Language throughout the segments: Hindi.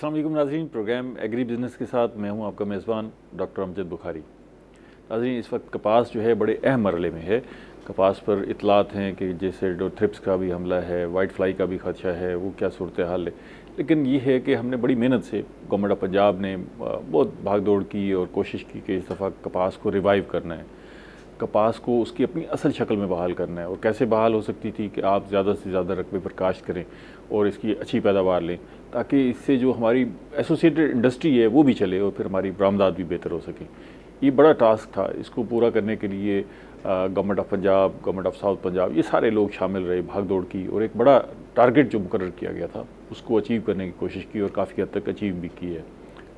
अस्सलाम वालेकुम नाज़रीन, प्रोग्राम एग्री बिज़नेस के साथ मैं हूं आपका मेज़बान डॉक्टर अमजद बुखारी। नाज़रीन, इस वक्त कपास जो है बड़े अहम मरहले में है। कपास पर इतलात हैं कि जैसे जो थ्रिप्स का भी हमला है, वाइट फ्लाई का भी खदशा है, वो क्या सूरत हाल है। लेकिन ये है कि हमने बड़ी मेहनत से गवर्नमेंट ऑफ पंजाब ने बहुत भाग दौड़ की और कोशिश की कि इस दफ़ा कपास को रिवाइव करना है, कपास को उसकी अपनी असल शक्ल में बहाल करना है। और कैसे बहाल हो सकती थी कि आप ज़्यादा से ज़्यादा रकबे पर काश्त करें और इसकी अच्छी पैदावार लें, ताकि इससे जो हमारी एसोसिएटेड इंडस्ट्री है वो भी चले और फिर हमारी बरामदात भी बेहतर हो सके। ये बड़ा टास्क था। इसको पूरा करने के लिए government of Punjab, government of south Punjab, ये सारे लोग शामिल रहे, भाग दौड़ की और एक बड़ा टारगेट जो मुकर्रर किया गया था उसको अचीव करने की कोशिश की और काफ़ी हद तक अचीव भी की है।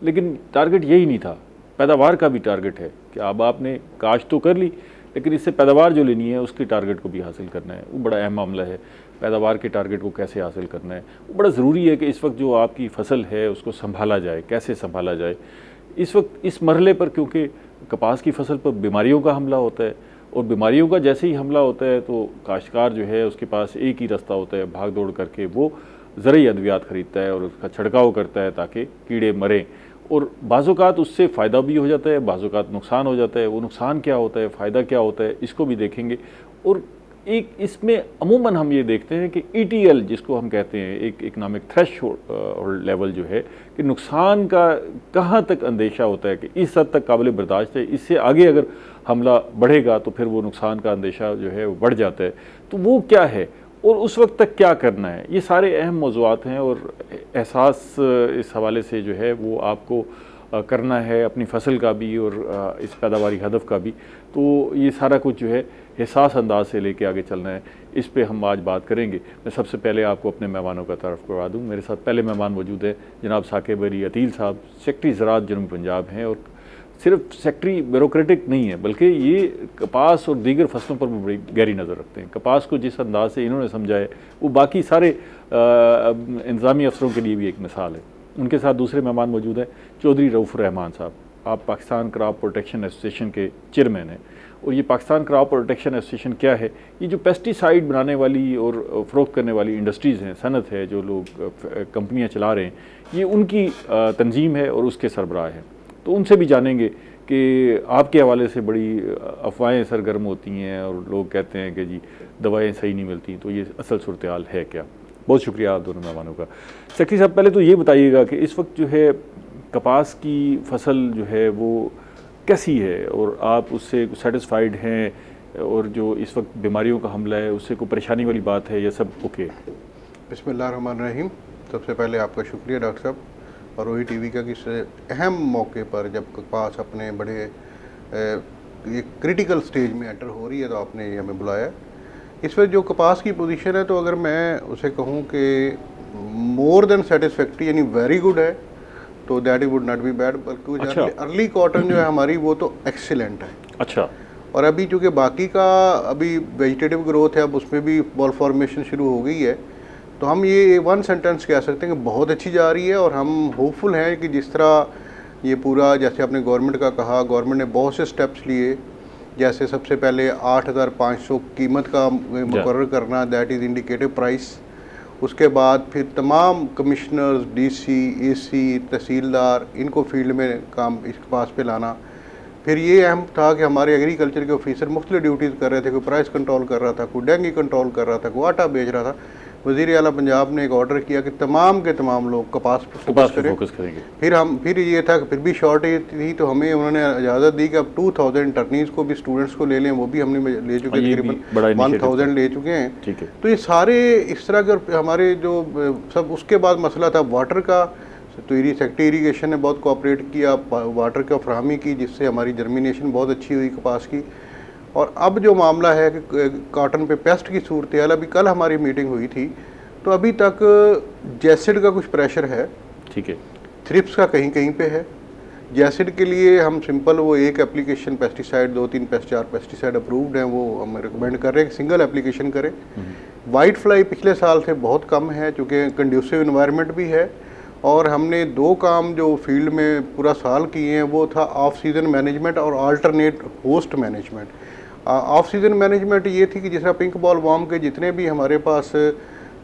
लेकिन टारगेट यही नहीं था, पैदावार का भी टारगेट है कि अब आपने काश्त तो कर ली, लेकिन इससे पैदावार जो लेनी है उसके टारगेट को भी हासिल करना है। वो बड़ा अहम मामला है, पैदावार के टारगेट को कैसे हासिल करना है। वो बड़ा ज़रूरी है कि इस वक्त जो आपकी फसल है उसको संभाला जाए, कैसे संभाला जाए। इस वक्त इस मरहले पर क्योंकि कपास की फसल पर बीमारियों का हमला होता है और बीमारियों का जैसे ही हमला होता है तो काश्तकार जो है उसके पास एक ही रास्ता होता है, भाग दौड़ करके वो ज़रूरी अद्वियात ख़रीदता है और उसका छिड़काव करता है ताकि कीड़े मरें। और बाज़ात उससे फ़ायदा भी हो जाता है, बाज़ात नुकसान हो जाता है। वो नुकसान क्या होता है, फ़ायदा क्या होता है, इसको भी देखेंगे। और एक इसमें अमूमन हम ये देखते हैं कि ETL जिसको हम कहते हैं, एक इकनॉमिक थ्रेशहोल्ड लेवल जो है, कि नुकसान का कहाँ तक अंदेशा होता है कि इस हद तक काबिल बर्दाश्त है, इससे आगे अगर हमला बढ़ेगा तो फिर वो नुकसान का अंदेशा जो है वो बढ़ जाता है। तो वो क्या है और उस वक्त तक क्या करना है, ये सारे अहम मौज़ूआत हैं। और एहसास इस हवाले से जो है वो आपको करना है, अपनी फसल का भी और इस पैदावारी हदफ का भी। तो ये सारा कुछ जो है एहसास अंदाज से लेके आगे चलना है। इस पे हम आज बात करेंगे। मैं सबसे पहले आपको अपने मेहमानों का तारुफ करवा दूँ। मेरे साथ पहले मेहमान मौजूद है जनाब साकिब अली अतील साहब, सेक्रेटरी ज़राअत जनूबी पंजाब हैं। और सिर्फ सेक्रेटरी ब्यूरोक्रेटिक नहीं है, बल्कि ये कपास और दीगर फसलों पर भी बड़ी गहरी नज़र रखते हैं। कपास को जिस अंदाज से इन्होंने समझा है वो बाकी सारे इंतज़ामी अफसरों के लिए भी एक मिसाल है। उनके साथ दूसरे मेहमान मौजूद हैं चौधरी रऊफ़ुर रहमान साहब। आप पाकिस्तान क्रॉप प्रोटेक्शन एसोसिएशन के चेयरमैन हैं। और ये पाकिस्तान क्रॉप प्रोटेक्शन एसोसिएशन क्या है? ये जो पेस्टिसाइड बनाने वाली और फ़रोख्त करने वाली इंडस्ट्रीज़ हैं, सनत है, जो लोग कंपनियाँ चला रहे हैं, ये उनकी तंजीम है और उसके सरबराह हैं। तो उनसे भी जानेंगे कि आपके हवाले से बड़ी अफवाहें सरगर्म होती हैं और लोग कहते हैं कि जी दवाएँ सही नहीं मिलती, तो ये असल सूरत हाल है क्या? बहुत शुक्रिया आप दोनों मेहमानों का। सेक्रेटरी साहब, पहले तो ये बताइएगा कि इस वक्त जो है कपास की फसल जो है वो कैसी है और आप उससे सेटिस्फाइड हैं, और जो इस वक्त बीमारियों का हमला है उससे कोई परेशानी वाली बात है या सब ओके? बिस्मिल्लाहिर्रहमानिर्रहीम। सबसे पहले आपका शुक्रिया डॉक्टर साहब और OE TV का कि इस अहम मौके पर जब कपास अपने बड़े एक क्रिटिकल स्टेज में एंटर हो रही है तो आपने ये हमें बुलाया। इस वक्त जो कपास की पोजीशन है, तो अगर मैं उसे कहूँ कि मोर देन सेटिस्फैक्ट्री यानी वेरी गुड है, तो that it would not be bad. बल्कि अच्छा। अर्ली कॉटन जो है हमारी वो तो एक्सीलेंट है। अच्छा। और अभी चूँकि बाकी का अभी वेजिटेटिव ग्रोथ है, अब उसमें भी बॉल फॉर्मेशन शुरू हो गई है, तो हम ये वन सेंटेंस कह सकते हैं कि बहुत अच्छी जा रही है। और हम होपफुल हैं कि जिस तरह ये पूरा, जैसे आपने गवर्नमेंट का कहा, गवर्नमेंट ने बहुत से स्टेप्स लिए। जैसे सबसे पहले 8,500 कीमत का मुकर्रर करना, दैट इज़ इंडिकेटिव प्राइस। उसके बाद फिर तमाम कमिश्नर्स, DC, AC, तहसीलदार, इनको फील्ड में काम इस कपास पे लाना। फिर ये अहम था कि हमारे एग्रीकल्चर के ऑफिसर मुख्तलिफ ड्यूटीज़ कर रहे थे। कोई प्राइस कंट्रोल कर रहा था, कोई डेंगी कंट्रोल कर रहा था, कोई आटा बेच रहा था। वज़ीर आला पंजाब ने एक ऑर्डर किया कि तमाम के तमाम लोग कपास पर फोकस करेंगे। फिर ये था कि फिर भी शॉर्टेज थी, तो हमें उन्होंने इजाज़त दी कि अब 2,000 इंटर्नीज़ को भी, स्टूडेंट्स को ले लें। वो भी हमने ले चुके हैं, तकरीबन 1,000 ले चुके हैं। ठीक है। तो ये सारे इस तरह के हमारे जो सब, उसके बाद मसला था वाटर का, तो सेक्रेटरी इरीगेशन ने बहुत कोऑपरेट किया, वाटर का फराहमी की, जिससे हमारी जर्मिनेशन बहुत अच्छी हुई कपास की। और अब जो मामला है कि कॉटन पे पेस्ट की सूरत हाल, अभी कल हमारी मीटिंग हुई थी, तो अभी तक जैसिड का कुछ प्रेशर है। ठीक है। थ्रिप्स का कहीं कहीं पे है। जैसिड के लिए हम सिंपल वो एक एप्लीकेशन पेस्टिसाइड, 2-3 4 पेस्टिसाइड अप्रूव्ड हैं, वो हम रिकमेंड कर रहे हैं कि सिंगल एप्लीकेशन करें। वाइट फ्लाई पिछले साल से बहुत कम है, चूँकि कंड्यूसिव इन्वायरमेंट भी है। और हमने 2 काम जो फील्ड में पूरा साल किए हैं, वो था ऑफ सीज़न मैनेजमेंट और alternate host management. Of season management ये थी कि जिस तरह पिंक बॉल वॉर्म के जितने भी हमारे पास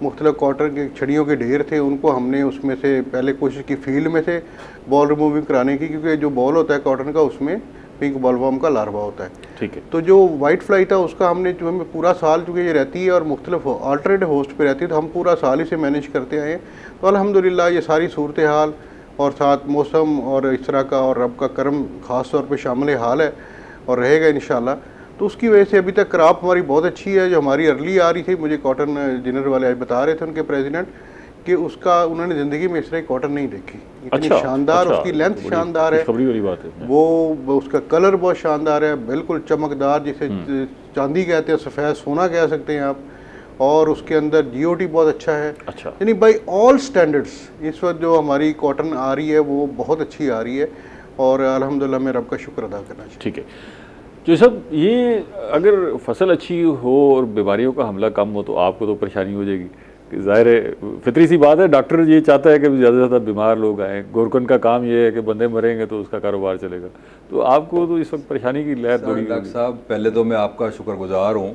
मुख्तलिफ कॉटन के छड़ियों के ढेर थे, उनको हमने उसमें से पहले कोशिश की फील्ड में से बॉल रिमूविंग कराने की, क्योंकि जो बॉल होता है कॉटन का उसमें पिंक बॉलवर्म का लार्वा होता है। ठीक है। तो जो वाइट फ्लाई था उसका हमने जो हमें पूरा साल चूँकि ये रहती है और मुख्तलिफ अल्टरनेटिव होस्ट पे रहती है, तो हम पूरा साल इसे मैनेज करते आए हैं। तो अल्हम्दुलिल्लाह ये सारी सूरत हाल और साथ मौसम और इस तरह का और रब का करम ख़ास तौर पे शामिल हाल है और रहेगा इंशाल्लाह। तो उसकी वजह से अभी तक क्रॉप हमारी बहुत अच्छी है। जो हमारी अर्ली आ रही थी, मुझे कॉटन डिनर वाले आज बता रहे थे उनके प्रेसिडेंट कि उसका उन्होंने ज़िंदगी में इस तरह की कॉटन नहीं देखी, इतनी अच्छा, शानदार अच्छा, उसकी लेंथ शानदार है, खबरी वाली बात है। वो उसका कलर बहुत शानदार है, बिल्कुल चमकदार, जिसे चांदी कहते हैं, सफ़ेद सोना कह सकते हैं आप। और उसके अंदर जीओटी बहुत अच्छा है। अच्छा, यानी बाई ऑल स्टैंडर्ड्स इस वक्त जो हमारी कॉटन आ रही है वो बहुत अच्छी आ रही है और अल्हम्दुलिल्लाह मैं रब का शुक्र अदा करना चाहिए। ठीक है। जो सब ये अगर फसल अच्छी हो और बीमारियों का हमला कम हो तो आपको तो परेशानी हो जाएगी, ज़ाहिर है, फितरी सी बात है। डॉक्टर ये चाहता है कि ज़्यादा से ज़्यादा बीमार लोग आएँ, गोरकन का काम ये है कि बंदे मरेंगे तो उसका कारोबार चलेगा। तो आपको तो इस वक्त परेशानी की लहर थोड़ी। डॉक्टर साहब, पहले तो मैं आपका शुक्रगुजार हूँ,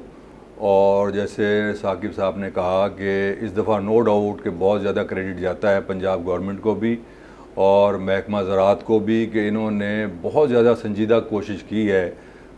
और जैसे साकिब साहब ने कहा कि इस दफ़ा नो डाउट कि बहुत ज़्यादा क्रेडिट जाता है पंजाब गवर्नमेंट को भी और महकमा ज़राअत को भी कि इन्होंने बहुत ज़्यादा संजीदा कोशिश की है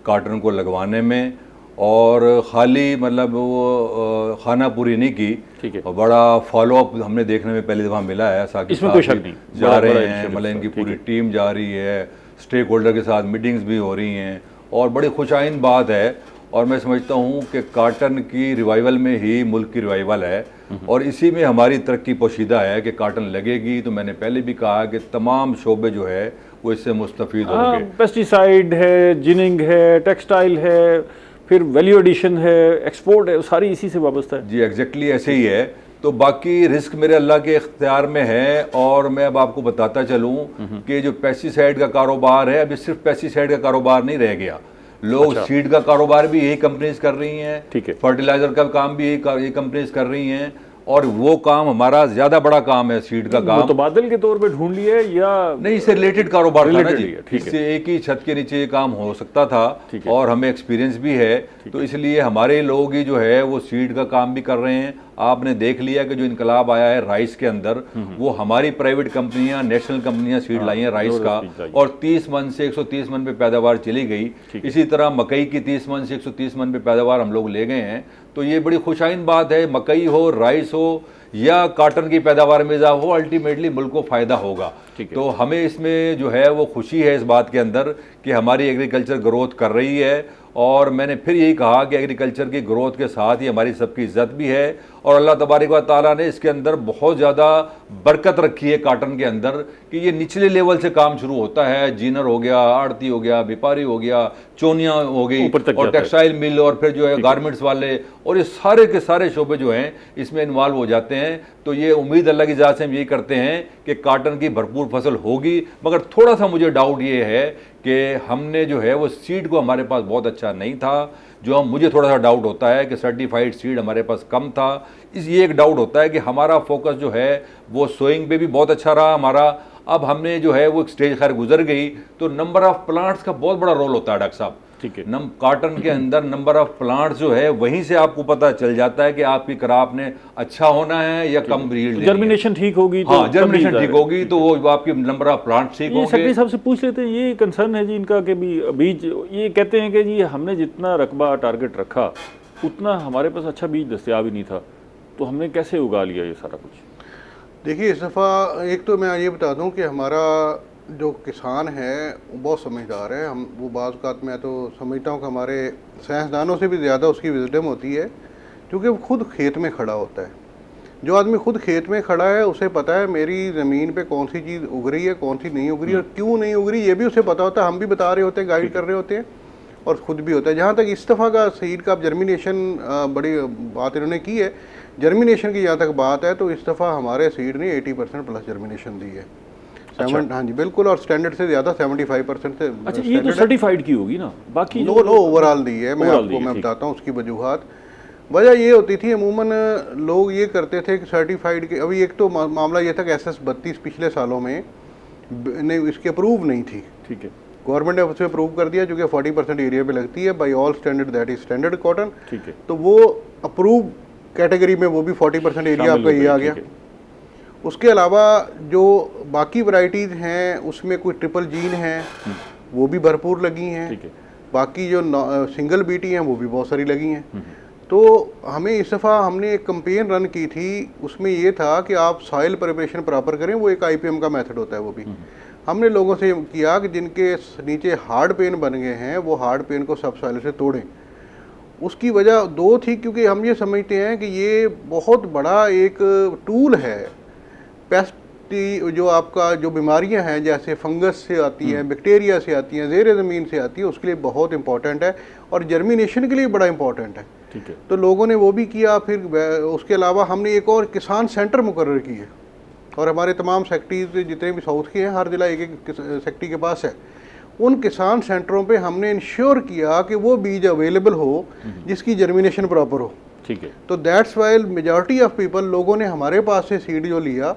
काटन को लगवाने में, और ख़ाली मतलब वो खाना पूरी नहीं की। ठीक है। और बड़ा फॉलोअप हमने देखने में पहली दफ़ा मिला है। साकिब इसमें कोई शक साहब नहीं, जा बड़ा रहे हैं, इनिशिएटिव मतलब इनकी ठीक पूरी है। टीम जा रही है, स्टेक होल्डर के साथ मीटिंग्स भी हो रही हैं, और बड़ी खुशाइन बात है। और मैं समझता हूँ कि काटन की रिवाइवल में ही मुल्क की रिवाइवल है, और इसी में हमारी तरक्की पोशीदा है कि काटन लगेगी तो मैंने पहले भी कहा कि तमाम शोबे जो है वो इससे मुस्तफ़ीद होंगे। पेस्टिसाइड है, जिनिंग है, टेक्सटाइल है, फिर वैल्यू एडिशन है, एक्सपोर्ट है, सारी इसी से वाबस्ता है। जी एग्जैक्टली ऐसे ही है। तो बाकी रिस्क मेरे अल्लाह के इख्तियार में है, और मैं अब आपको बताता चलूँ कि जो पेस्टिसाइड का कारोबार है, अभी सिर्फ पेस्टिसाइड का कारोबार नहीं रह गया, लोग अच्छा। सीड का कारोबार भी यही कंपनीज कर रही हैं, ठीक है। फर्टिलाइजर का काम भी यही कंपनीज कर रही हैं, और वो काम हमारा ज्यादा बड़ा काम है सीड का काम। मुतबादल के तौर पे ढूंढ लिए या नहीं, इससे रिलेटेड कारोबार था ना Related जी, ही है, ठीक है। इससे एक ही छत के नीचे ये काम हो सकता था, ठीक है। और हमें एक्सपीरियंस भी है, तो इसलिए हमारे लोग ही जो है वो सीड का काम भी कर रहे हैं। आपने देख लिया कि जो इनकलाब आया है राइस के अंदर, वो हमारी प्राइवेट कंपनियां, नेशनल कंपनियां सीड लाई हैं राइस का, और 30 मन से 130 मन पे पैदावार चली गई। इसी तरह मकई की 30 मन से 130 मन पे पैदावार हम लोग ले गए हैं। तो ये बड़ी खुशाइन बात है, मकई हो, राइस हो या काटन की पैदावार में इजाफा हो, अल्टीमेटली मुल्क को फ़ायदा होगा। तो हमें इसमें जो है वो खुशी है इस बात के अंदर कि हमारी एग्रीकल्चर ग्रोथ कर रही है, और मैंने फिर यही कहा कि एग्रीकल्चर की ग्रोथ के साथ ही हमारी सबकी इज्जत भी है, और अल्लाह तबारक व तआला ने इसके अंदर बहुत ज़्यादा बरकत रखी है काटन के अंदर, कि ये निचले लेवल से काम शुरू होता है, जीनर हो गया, आड़ती हो गया, व्यापारी हो गया, चोनियाँ हो गई, और टेक्सटाइल मिल, और फिर जो है गारमेंट्स वाले, और ये सारे के सारे शोबे जो हैं इसमें इन्वॉल्व हो जाते हैं। तो ये उम्मीद अल्लाह की ज़ात से हम यही करते हैं कि काटन की भरपूर फसल होगी, मगर थोड़ा सा मुझे डाउट ये है कि हमने जो है वो सीड को हमारे पास बहुत अच्छा नहीं था, जो मुझे थोड़ा सा डाउट होता है कि सर्टिफाइड सीड हमारे पास कम था। ये एक डाउट होता है कि हमारा फोकस जो है वो सोइंग पे भी बहुत अच्छा रहा हमारा। अब हमने जो है वो एक स्टेज खैर गुजर गई, तो नंबर ऑफ प्लांट्स का बहुत बड़ा रोल होता है डॉक्टर साहब। ठीक है। काटन के अंदर नंबर ऑफ प्लांट्स जो है वहीं से आपको पता चल जाता है कि आपकी क्रॉप ने अच्छा होना है या कम यील्ड, जर्मिनेशन ठीक होगी तो, हाँ जर्मिनेशन ठीक होगी तो वो आपकी नंबर ऑफ प्लांट्स ठीक होंगे। सेक्रेटरी साहब से पूछ लेते हैं, ये कंसर्न है जी इनका कि भी बीज, ये कहते हैं कि जी हमने जितना रकबा टारगेट रखा उतना हमारे पास अच्छा बीज दस्तयाब ही नहीं था, तो हमने कैसे उगा लिया ये सारा कुछ? देखिए, इस दफ़ा एक तो मैं ये बता दूं कि हमारा जो किसान है वो बहुत समझदार है। हम वो बाज़ औक़ात मैं तो समझता हूँ कि हमारे साइंसदानों से भी ज़्यादा उसकी विजडम होती है, क्योंकि वो खुद खेत में खड़ा होता है। जो आदमी खुद खेत में खड़ा है उसे पता है मेरी ज़मीन पे कौन सी चीज़ उग रही है, कौन सी नहीं उग रही है, और क्यों नहीं उग रही, ये भी उसे पता होता है। हम भी बता रहे होते हैं, गाइड कर रहे होते हैं, और ख़ुद भी होता है। जहाँ तक इस दफ़ा का सीड का जर्मिनेशन, बड़ी बात इन्होंने की है जर्मिनेशन की। जहाँ तक बात है तो इस दफ़ा हमारे सीड ने 80% प्लस जर्मिनेशन दी है। हाँ जी बिल्कुल, और स्टैंडर्ड से ज़्यादा 75% से। अच्छा, ये तो सर्टिफाइड की होगी ना, बाकी नो ओवरऑल दी है। मैं आपको मैं बताता हूँ उसकी वजूहत। वजह ये होती थी, अमूमन लोग ये करते थे कि सर्टिफाइड के, अभी एक तो मामला ये था कि SS-32 पिछले सालों में इसकी अप्रूव नहीं थी। ठीक है, गवर्नमेंट ने उसे अप्रूव कर दिया, जो कि 40% एरिया पे लगती है, by all standard, that is standard cotton. ठीक है, तो वो अप्रूव कैटेगरी में वो भी 40% एरिया आपका ये आ गया। ठीक है। उसके अलावा जो बाकी वैरायटीज़ हैं उसमें कोई ट्रिपल जीन है वो भी भरपूर लगी हैं। ठीक है। बाकी जो सिंगल बीटी हैं वो भी बहुत सारी लगी हैं। तो हमें इस दफ़ा हमने एक कंपेन रन की थी, उसमें ये था कि आप सॉइल प्रिपरेशन प्रॉपर करें, वो एक IPM का मेथड होता है वो भी। हमने लोगों से किया कि जिनके नीचे हार्ड पेन बन गए हैं वो हार्ड पेन को सब सॉइल से तोड़ें। उसकी वजह दो थी, क्योंकि हम ये समझते हैं कि ये बहुत बड़ा एक टूल है। पेस्ट जो आपका जो बीमारियां हैं जैसे फंगस से आती हैं, बैक्टीरिया से आती हैं, ज़ेर ज़मीन से आती है, उसके लिए बहुत इंपॉर्टेंट है और जर्मिनेशन के लिए बड़ा इंपॉर्टेंट है। ठीक है। तो लोगों ने वो भी किया। फिर उसके अलावा हमने एक और किसान सेंटर मुकर्रर किए और हमारे तमाम सेक्टरीज जितने भी साउथ के हैं हर जिला एक एक सेक्टरी के पास है। उन किसान सेंटरों पे हमने इंश्योर किया कि वो बीज अवेलेबल हो जिसकी जर्मिनेशन प्रॉपर हो। ठीक है। तो that's why majority of people लोगों ने हमारे पास से सीड जो लिया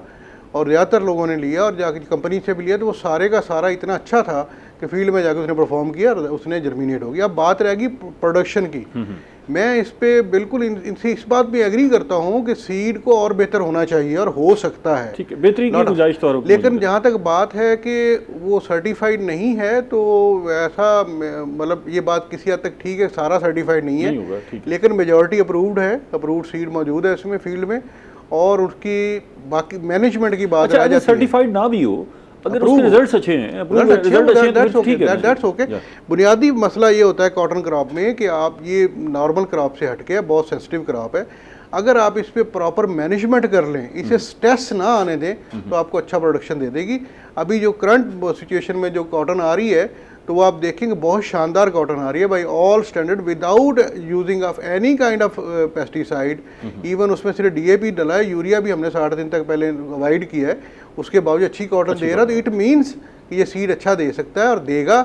और ज़्यादातर लोगों ने लिया और जाके कंपनी से भी लिया, तो वो सारे का सारा इतना अच्छा था कि फील्ड में जाकर उसने परफॉर्म किया और उसने जर्मिनेट हो गया। अब बात रहेगी प्रोडक्शन की। मैं इस पे बिल्कुल इनसे इस बात पे एग्री करता हूँ कि सीड को और बेहतर होना चाहिए और हो सकता है। ठीक है, बेहतरी की गुंजाइश तो और लेकिन जहाँ तक बात है कि वो सर्टिफाइड नहीं है, तो ऐसा मतलब ये बात किसी हद तक ठीक है, सारा सर्टिफाइड नहीं है, लेकिन मेजॉरिटी अप्रूव्ड है, अप्रूव्ड सीड मौजूद है इसमें फील्ड में। और उसकी बाकी मैनेजमेंट की बात अच्छा, सर्टिफाइड ना भी हो, अगर उसके रिजल्ट्स अच्छे हैं, दैट्स ओके। बुनियादी मसला ये होता है कॉटन क्रॉप में कि आप ये नॉर्मल क्रॉप से हटके बहुत सेंसिटिव क्रॉप है, अगर आप इस पे प्रॉपर मैनेजमेंट कर लें, इसे स्ट्रेस ना आने दें, तो आपको अच्छा प्रोडक्शन दे देगी। अभी जो करंट सिचुएशन में जो कॉटन आ रही है तो वो आप देखेंगे बहुत शानदार कॉटन आ रही है by all standard, without using of any kind of pesticide. Even उसमें सिर्फ DAP डला है, यूरिया भी हमने 60 दिन तक पहले अवॉइड किया है, उसके बावजूद अच्छी कॉटन दे रहा है। तो इट मीन्स कि ये सीड अच्छा दे सकता है और देगा।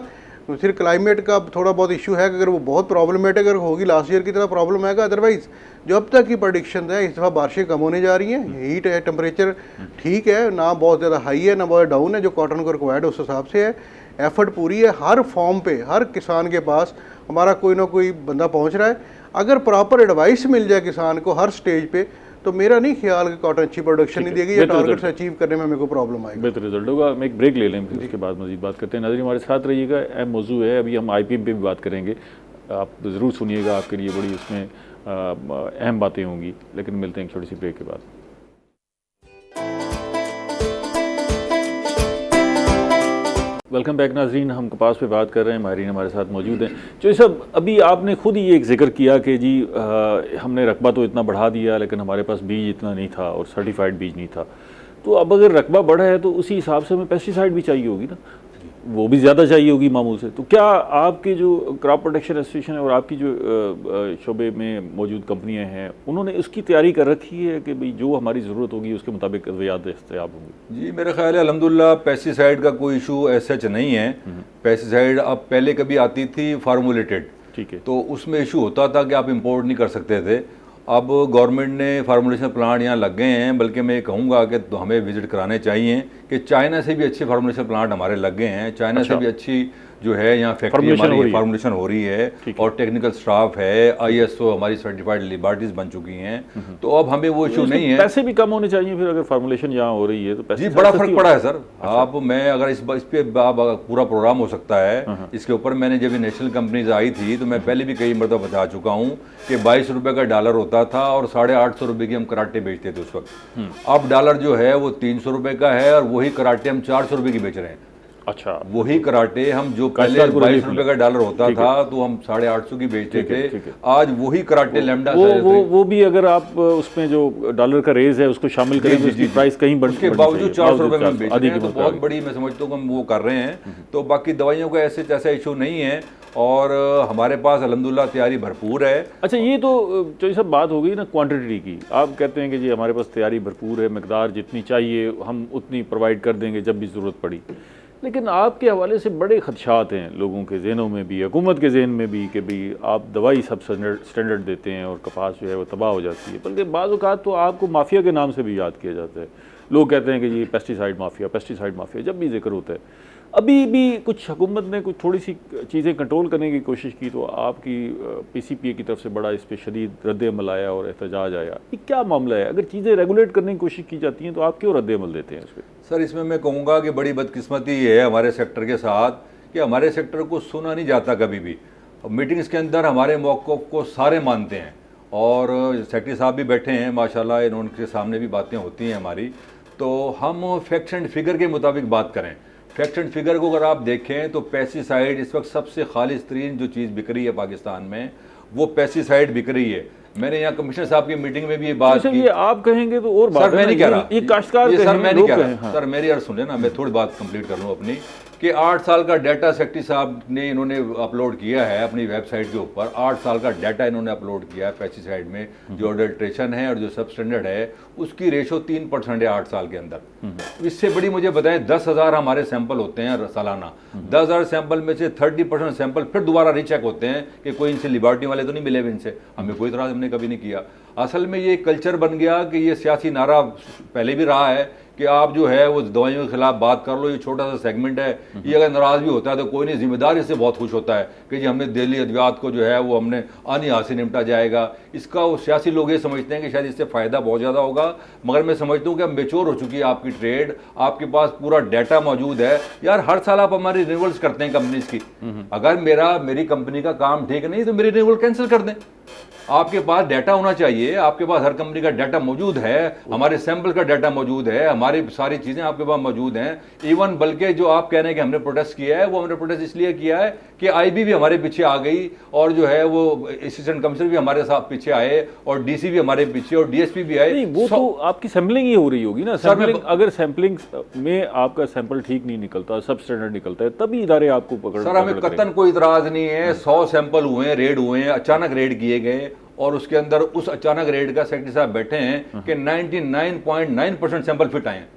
सिर्फ क्लाइमेट का थोड़ा बहुत इशू है कि अगर वो बहुत प्रॉब्लमेटिक अगर होगी लास्ट ईयर की तरह प्रॉब्लम आएगा, अदरवाइज जो अब तक की प्रोडिक्शन है इस दफ़ा बारिशें कम होने जा रही हैं, हीट है, टेम्परेचर ठीक है, ना बहुत ज़्यादा हाई है ना बहुत डाउन है, जो कॉटन को रिक्वायर्ड उस हिसाब से है। एफर्ट पूरी है, हर फॉर्म पे हर किसान के पास हमारा कोई ना कोई बंदा पहुंच रहा है। अगर प्रॉपर एडवाइस मिल जाए किसान को हर स्टेज पे, तो मेरा नहीं ख्याल कि कॉटन अच्छी प्रोडक्शन नहीं देगी या टारगेट से अचीव करने में मेरे को प्रॉब्लम आएगी, बेहतर रिजल्ट होगा। हम एक ब्रेक ले लें, फिर उसके बाद मजीद बात करते हैं। नाज़रीन हमारे साथ रहिएगा, अहम मौजू है, अभी हम IPM पे भी बात करेंगे, आप ज़रूर सुनिएगा, आपके लिए बड़ी उसमें अहम बातें होंगी। लेकिन मिलते हैं एक छोटी सी ब्रेक के बाद। वेलकम बैक नाजरीन, हम कपास पे बात कर रहे हैं, माहिरीन हमारे साथ मौजूद हैं। जो सब अभी आपने खुद ही ये एक जिक्र किया कि जी हमने रकबा तो इतना बढ़ा दिया लेकिन हमारे पास बीज इतना नहीं था और सर्टिफाइड बीज नहीं था, तो अब अगर रकबा बढ़ा है तो उसी हिसाब से हमें पेस्टिसाइड भी चाहिए होगी ना, वो भी ज़्यादा चाहिए होगी मामूल से। तो क्या आपके जो क्रॉप प्रोटेक्शन एसोसिएशन है और आपकी जो शोबे में मौजूद कंपनियां हैं, उन्होंने उसकी तैयारी कर रखी है कि भाई जो हमारी ज़रूरत होगी उसके मुताबिक अद्वियात दस्तयाब होंगी? जी मेरा ख्याल है अल्हम्दुलिल्लाह पेस्टिसाइड का कोई इशू ऐसा सच नहीं है। पेस्टिसाइड अब पहले कभी आती थी फार्मूलेटेड, ठीक है, तो उसमें इशू होता था कि आप इंपोर्ट नहीं कर सकते थे। अब गवर्नमेंट ने फार्मूलेशन प्लांट यहाँ लग गए हैं, बल्कि मैं कहूँगा कि तो हमें विजिट कराने चाहिए कि चाइना से भी अच्छे फार्मूलेशन प्लांट हमारे लग गए हैं। चाइना से भी अच्छी जो है यहाँ फैक्ट्री हमारी फार्मूलेशन हो रही है और टेक्निकल स्टाफ है, ISO हमारी सर्टिफाइड लेबॉरेटरीज बन चुकी हैं, तो अब हमें वो इशू नहीं है। पैसे भी कम होने चाहिए फिर अगर फार्मूलेशन यहाँ हो रही है तो पैसे जी बड़ा फर्क पड़ा है सर। आप मैं अगर इस पे पूरा प्रोग्राम हो सकता है इसके ऊपर। मैंने जब नेशनल कंपनीज आई थी तो मैं पहले भी कई मरतबा बता चुका हूँ कि 22 रुपये का डॉलर होता था और 850 रुपये की हम कराटे बेचते थे उस वक्त। अब डॉलर जो है वो 300 रुपये का है और वही कराटे हम 400 रुपये की बेच रहे हैं। अच्छा, वही कराटे हम जो पहले 22 रुपए का डॉलर होता था तो हम 850 की बेचते थे, आज वही कराटे लैम्डा वो भी अगर आप उसमें जो डॉलर का रेज है उसको शामिल करें तो उसकी प्राइस कहीं बढ़ के बावजूद 400 रुपए में बेच रहे हैं, तो बहुत बड़ी मैं समझता हूँ हम वो कर रहे हैं। तो बाकी दवाइयों का ऐसा इशू नहीं है और हमारे पास अल्हम्दुलिल्लाह तैयारी भरपूर है। अच्छा, ये तो जो सब बात हो गई ना क्वांटिटी की, आप कहते हैं कि जी हमारे पास तैयारी भरपूर है, मकदार जितनी चाहिए हम उतनी प्रोवाइड कर देंगे जब भी ज़रूरत पड़ी, लेकिन आपके हवाले से बड़े खदशात हैं लोगों के जहनों में भी, हुकूमत के जहन में भी, कि भाई आप दवाई सब स्टैंडर्ड देते हैं और कपास जो है वो तबाह हो जाती है। बल्कि बाज़ औक़ात तो आपको माफिया के नाम से भी याद किया जाता है। लोग कहते हैं कि जी पेस्टिसाइड माफिया जब भी जिक्र होता है अभी भी कुछ हुकूमत ने कुछ थोड़ी सी चीज़ें कंट्रोल करने की कोशिश की, तो आपकी PCPA की तरफ से बड़ा इस पर शदीद रद्द-ए-अमल आया और एहतजाज आया। ये क्या मामला है? अगर चीज़ें रेगुलेट करने की कोशिश की जाती हैं तो आप क्यों रद्द-ए-अमल देते हैं इस पर? सर, इसमें मैं कहूँगा कि बड़ी बदकिस्मती ये है हमारे सेक्टर के साथ कि हमारे सेक्टर को सुना नहीं जाता कभी भी। मीटिंग्स के अंदर हमारे मौक़िफ़ को सारे मानते हैं और सेक्रेटरी साहब भी बैठे हैं माशाल्लाह, इनके सामने भी बातें होती हैं हमारी। तो हम फैक्ट्स एंड फिगर के मुताबिक बात करें। फैक्ट्स एंड फिगर को अगर आप देखें तो पेस्टिसाइड इस वक्त सबसे खालिस तरीन जो चीज़ बिक रही है पाकिस्तान में, वो पेस्टिसाइड बिक रही है। मैंने यहाँ कमिश्नर साहब की मीटिंग में भी ये बात की। ये आप कहेंगे तो और बात सर, मैं नहीं कह रहा, ये काश्तकार ये सर मैं नहीं कह रहा। हाँ। सर मेरी यार सुन लेना, मैं थोड़ी बात कंप्लीट कर लूँ अपनी, कि 8 साल का डाटा सेक्रेटरी साहब ने इन्होंने अपलोड किया है अपनी वेबसाइट के ऊपर। 8 साल का डाटा इन्होंने अपलोड किया है पेस्टिसाइड में। जो अडल्ट्रेशन है और जो सब स्टैंडर्ड है उसकी रेशो 3% है 8 साल के अंदर। इससे बड़ी मुझे बताएं, 10,000 हमारे सैंपल होते हैं सालाना। 10,000 सैंपल में से 30% सैंपल फिर दोबारा रीचेक होते हैं कि कोई इनसे लिबर्टी वाले तो नहीं मिले हुए इनसे। हमें कोई तरह हमने कभी नहीं किया। असल में ये कल्चर बन गया कि ये सियासी नारा पहले भी रहा है कि आप जो है वो दवाइयों के खिलाफ बात कर लो, ये छोटा सा सेगमेंट है, ये अगर नाराज़ भी होता है तो कोई नहीं, जिम्मेदारी से बहुत खुश होता है कि जी हमने दिल्ली अद्वियात को जो है वो हमने आनी हाथ से निपटा जाएगा। इसका वो सियासी लोग ये समझते हैं कि शायद इससे फ़ायदा बहुत ज़्यादा होगा, मगर मैं समझता हूँ कि अब मेच्योर हो चुकी है आपकी ट्रेड, आपके पास पूरा डाटा मौजूद है। यार हर साल आप हमारी रिन्यूअल्स करते हैं कंपनीज की, अगर मेरी कंपनी का काम ठीक नहीं तो मेरी रिन्यूअल कैंसिल कर दें। आपके पास डाटा होना चाहिए, आपके पास हर कंपनी का डाटा मौजूद है, हमारे सैंपल का डाटा मौजूद है, हमारी सारी चीज़ें आपके पास मौजूद हैं। इवन बल्कि जो आप कह रहे हैं कि हमने प्रोटेस्ट किया है, वो हमने प्रोटेस्ट इसलिए किया है कि IB भी हमारे पीछे आ गई और जो है वो असिस्टेंट कमिश्नर भी हमारे साथ पीछे आए और DC भी हमारे पीछे और DSP भी आए। नहीं, वो तो आपकी सैम्पलिंग ही हो रही होगी ना। सैम्पलिंग, अगर सैम्पलिंग में आपका सैंपल ठीक नहीं निकलता, सब स्टैंडर्ड निकलता है, तभी इदारे आपको पकड़। सर हमें कतन कोई इतराज़ नहीं है। 100 सैंपल हुए, रेड हुए हैं, अचानक रेड किए गए और उसके अंदर उस अचानक रेड का सेक्रेटरी साहब बैठे हैं कि 99.9% सैंपल फिट आए हैं।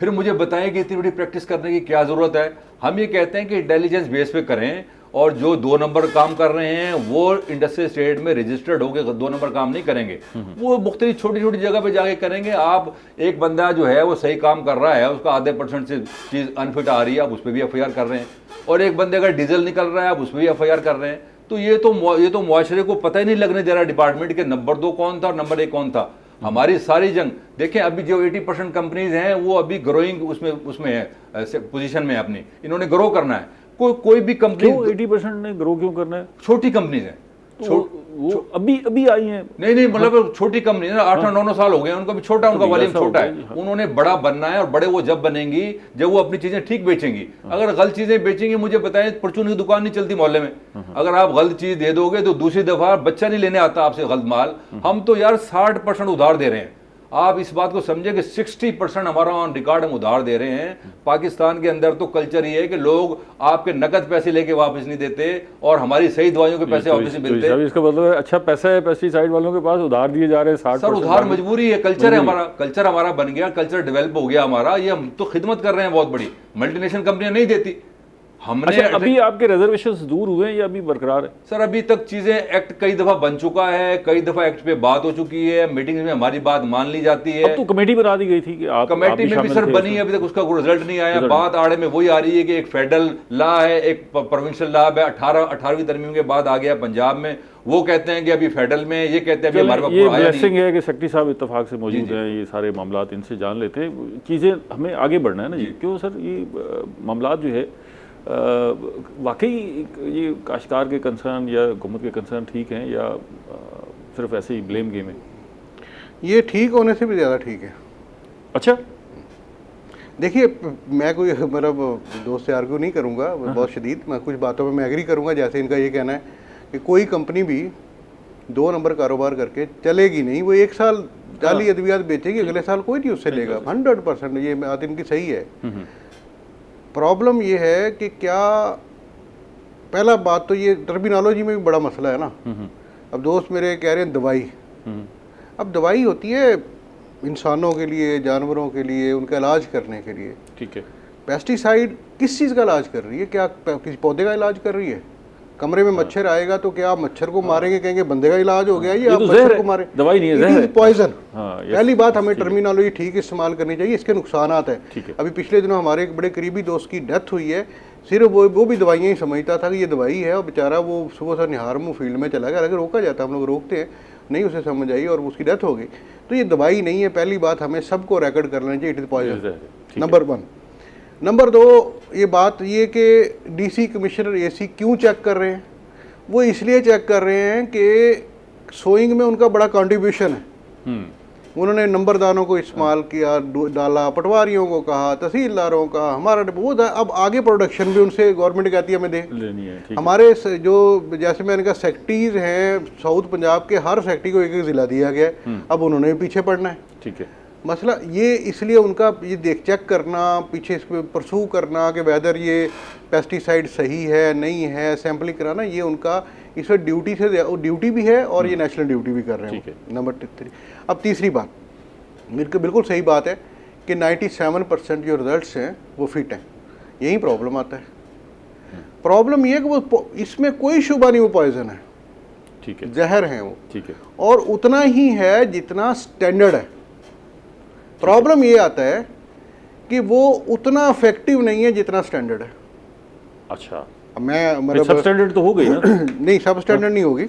फिर मुझे बताएं कि इतनी बड़ी प्रैक्टिस करने की क्या ज़रूरत है। हम ये कहते हैं कि इंटेलिजेंस बेस पे करें और जो 2 नंबर काम कर रहे हैं वो इंडस्ट्रियल स्टेट में रजिस्टर्ड होकर 2 नंबर काम नहीं करेंगे, वो मुख्तलिफ छोटी छोटी जगह पे जाके करेंगे। आप एक बंदा जो है वो सही काम कर रहा है, उसका आधे % से चीज़ अनफिट आ रही है, आप उस पर भी FIR कर रहे हैं, और एक बंदे अगर डीजल निकल रहा है आप उस पर भी FIR कर रहे हैं। तो ये तो मुआशरे को पता ही नहीं लगने दे रहा डिपार्टमेंट के नंबर 2 कौन था और नंबर 1 कौन था। हमारी सारी जंग देखें, अभी जो 80% कंपनीज हैं वो अभी ग्रोइंग उसमें है, पोजीशन में है अपनी, इन्होंने ग्रो करना है। कोई भी कंपनी 80% ने ग्रो क्यों करना है? छोटी कंपनीज हैं, वो अभी आई हैं। नहीं मतलब छोटी कंपनी है ना, 8-9 साल हो गए उनका भी छोटा, उनका वॉल्यूम छोटा है। उन्होंने बड़ा बनना है और बड़े वो जब बनेंगी जब वो अपनी चीजें ठीक बेचेंगी। अगर गलत चीजें बेचेंगी, मुझे बताएं परचून की दुकान नहीं चलती मोहल्ले में, अगर आप गलत चीज दे दोगे तो दूसरी दफा बच्चा नहीं लेने आता आपसे गलत माल। हम तो यार 60% उधार दे रहे हैं। आप इस बात को समझे कि 60% हमारा ऑन रिकॉर्ड हम उधार दे रहे हैं। पाकिस्तान के अंदर तो कल्चर ये है कि लोग आपके नकद पैसे लेके वापस नहीं देते और हमारी सही दवाइयों के पैसे वापस नहीं मिलते। इसका मतलब है अच्छा पैसा है पेस्टिसाइड वालों के पास, उधार दिए जा रहे हैं। 60% सर उधार मजबूरी है, कल्चर है हमारा, कल्चर हमारा बन गया, कल्चर डेवलप हो गया हमारा। ये हम तो खिदमत कर रहे हैं बहुत बड़ी, मल्टीनेशनल कंपनियां नहीं देती। हमने अभी आपके रिजर्वेशंस दूर हुए हैं या अभी बरकरार है? सर अभी तक चीजें, एक्ट कई दफा बन चुका है, कई दफा एक्ट पे बात हो चुकी है, मीटिंग में हमारी बात मान ली जाती है। अब तो कमेटी बना दी गई थी कि आप कमेटी में भी सर बनी है, अभी तक उसका कोई रिजल्ट नहीं आया। बात आड़े में वही आ रही है कि एक फेडरल लॉ है, एक प्रोविंशियल लॉ है, 18वीं तरमीम के बाद आ गया पंजाब में, वो कहते हैं कि अभी फेडरल में, ये कहते हैं अभी हमारे पास पूरा आया नहीं। ब्लेसिंग है कि सेक्रेटरी साहब इत्तेफाक से मौजूद हैं, ये सारे मामलात इनसे जान लेते हैं। चीज़ें हमें आगे बढ़ना है ना जी, क्यों सर ये मामलात जो है वाकई ये काश्तकार के कंसर्न या हुकूमत के कंसर्न ठीक हैं या सिर्फ ऐसे ही ब्लेम गेम है? ये ठीक होने से भी ज़्यादा ठीक है। अच्छा, देखिए मैं कोई मेरा दोस्त से आर्ग्यू नहीं करूँगा बहुत शदीद, मैं कुछ बातों में मैं एग्री करूँगा। जैसे इनका ये कहना है कि कोई कंपनी भी 2 नंबर कारोबार करके चलेगी नहीं, वो 1 साल जाली अद्वियात बेचेगी, अगले साल कोई नहीं उससे लेगा। 100% ये बात इनकी सही है। प्रॉब्लम ये है कि क्या, पहला बात तो ये टर्मिनोलॉजी में भी बड़ा मसला है ना। अब दोस्त मेरे कह रहे हैं दवाई, अब दवाई होती है इंसानों के लिए, जानवरों के लिए, उनका इलाज करने के लिए, ठीक है। पेस्टिसाइड किस चीज़ का इलाज कर रही है? क्या किसी पौधे का इलाज कर रही है? कमरे में मच्छर आएगा तो क्या आप मच्छर को मारेंगे, कहेंगे बंदे का इलाज हो गया, ये आप तो मच्छर जहर को है, मारे, दवाई नहीं है, जहर है। पॉइजन। हाँ, पहली बात हमें टर्मिनोलॉजी ठीक इस्तेमाल करनी चाहिए, इसके नुकसानात है। अभी पिछले दिनों हमारे एक बड़े करीबी दोस्त की डेथ हुई है, सिर्फ वो भी दवाइयाँ ही समझता था कि ये दवाई है, और बेचारा वो सुबह से निहार मुँह फील्ड में चला गया। अगर रोका जाता, हम लोग रोकते हैं, नहीं उसे समझ आई और उसकी डेथ हो गई। तो ये दवाई नहीं है, पहली बात हमें सबको रिकॉर्ड कर लेना चाहिए, it is poison, number 1। Number 2, ये बात ये कि डीसी कमिश्नर एसी क्यों चेक कर रहे हैं? वो इसलिए चेक कर रहे हैं कि सोइंग में उनका बड़ा कंट्रीब्यूशन है। उन्होंने नंबरदारों को इस्तेमाल किया, डाला, पटवारियों को कहा, तहसीलदारों का, हमारा वो अब आगे प्रोडक्शन भी उनसे गवर्नमेंट कहती है हमें दे लेनी है। हमारे जो जैसे मैंने कहा सेक्टरीज हैं साउथ पंजाब के, हर सेक्टरी को एक एक ज़िला दिया गया है, अब उन्होंने भी पीछे पड़ना है। ठीक है, मसला ये इसलिए उनका ये चेक करना, पीछे इस पर परसू करना कि वेदर ये पेस्टिसाइड सही है नहीं है, सैम्पलिंग कराना, ये उनका इस पर ड्यूटी से ड्यूटी भी है और ये नेशनल ड्यूटी भी कर रहे हैं। नंबर 3। अब तीसरी बात, मेरे को बिल्कुल सही बात है कि 97% जो रिजल्ट्स हैं वो फिट हैं। यही प्रॉब्लम आता है। प्रॉब्लम ये है कि वो इसमें कोई शुबा नहीं वो पॉइजन है, ठीक है, जहर है वो, ठीक है, और उतना ही है जितना स्टैंडर्ड है। प्रॉब्लम ये आता है कि वो उतना इफेक्टिव नहीं है जितना स्टैंडर्ड है। अच्छा, मैं मतलब सब स्टैंडर्ड तो हो गई ना? नहीं, सब स्टैंडर्ड नहीं होगी,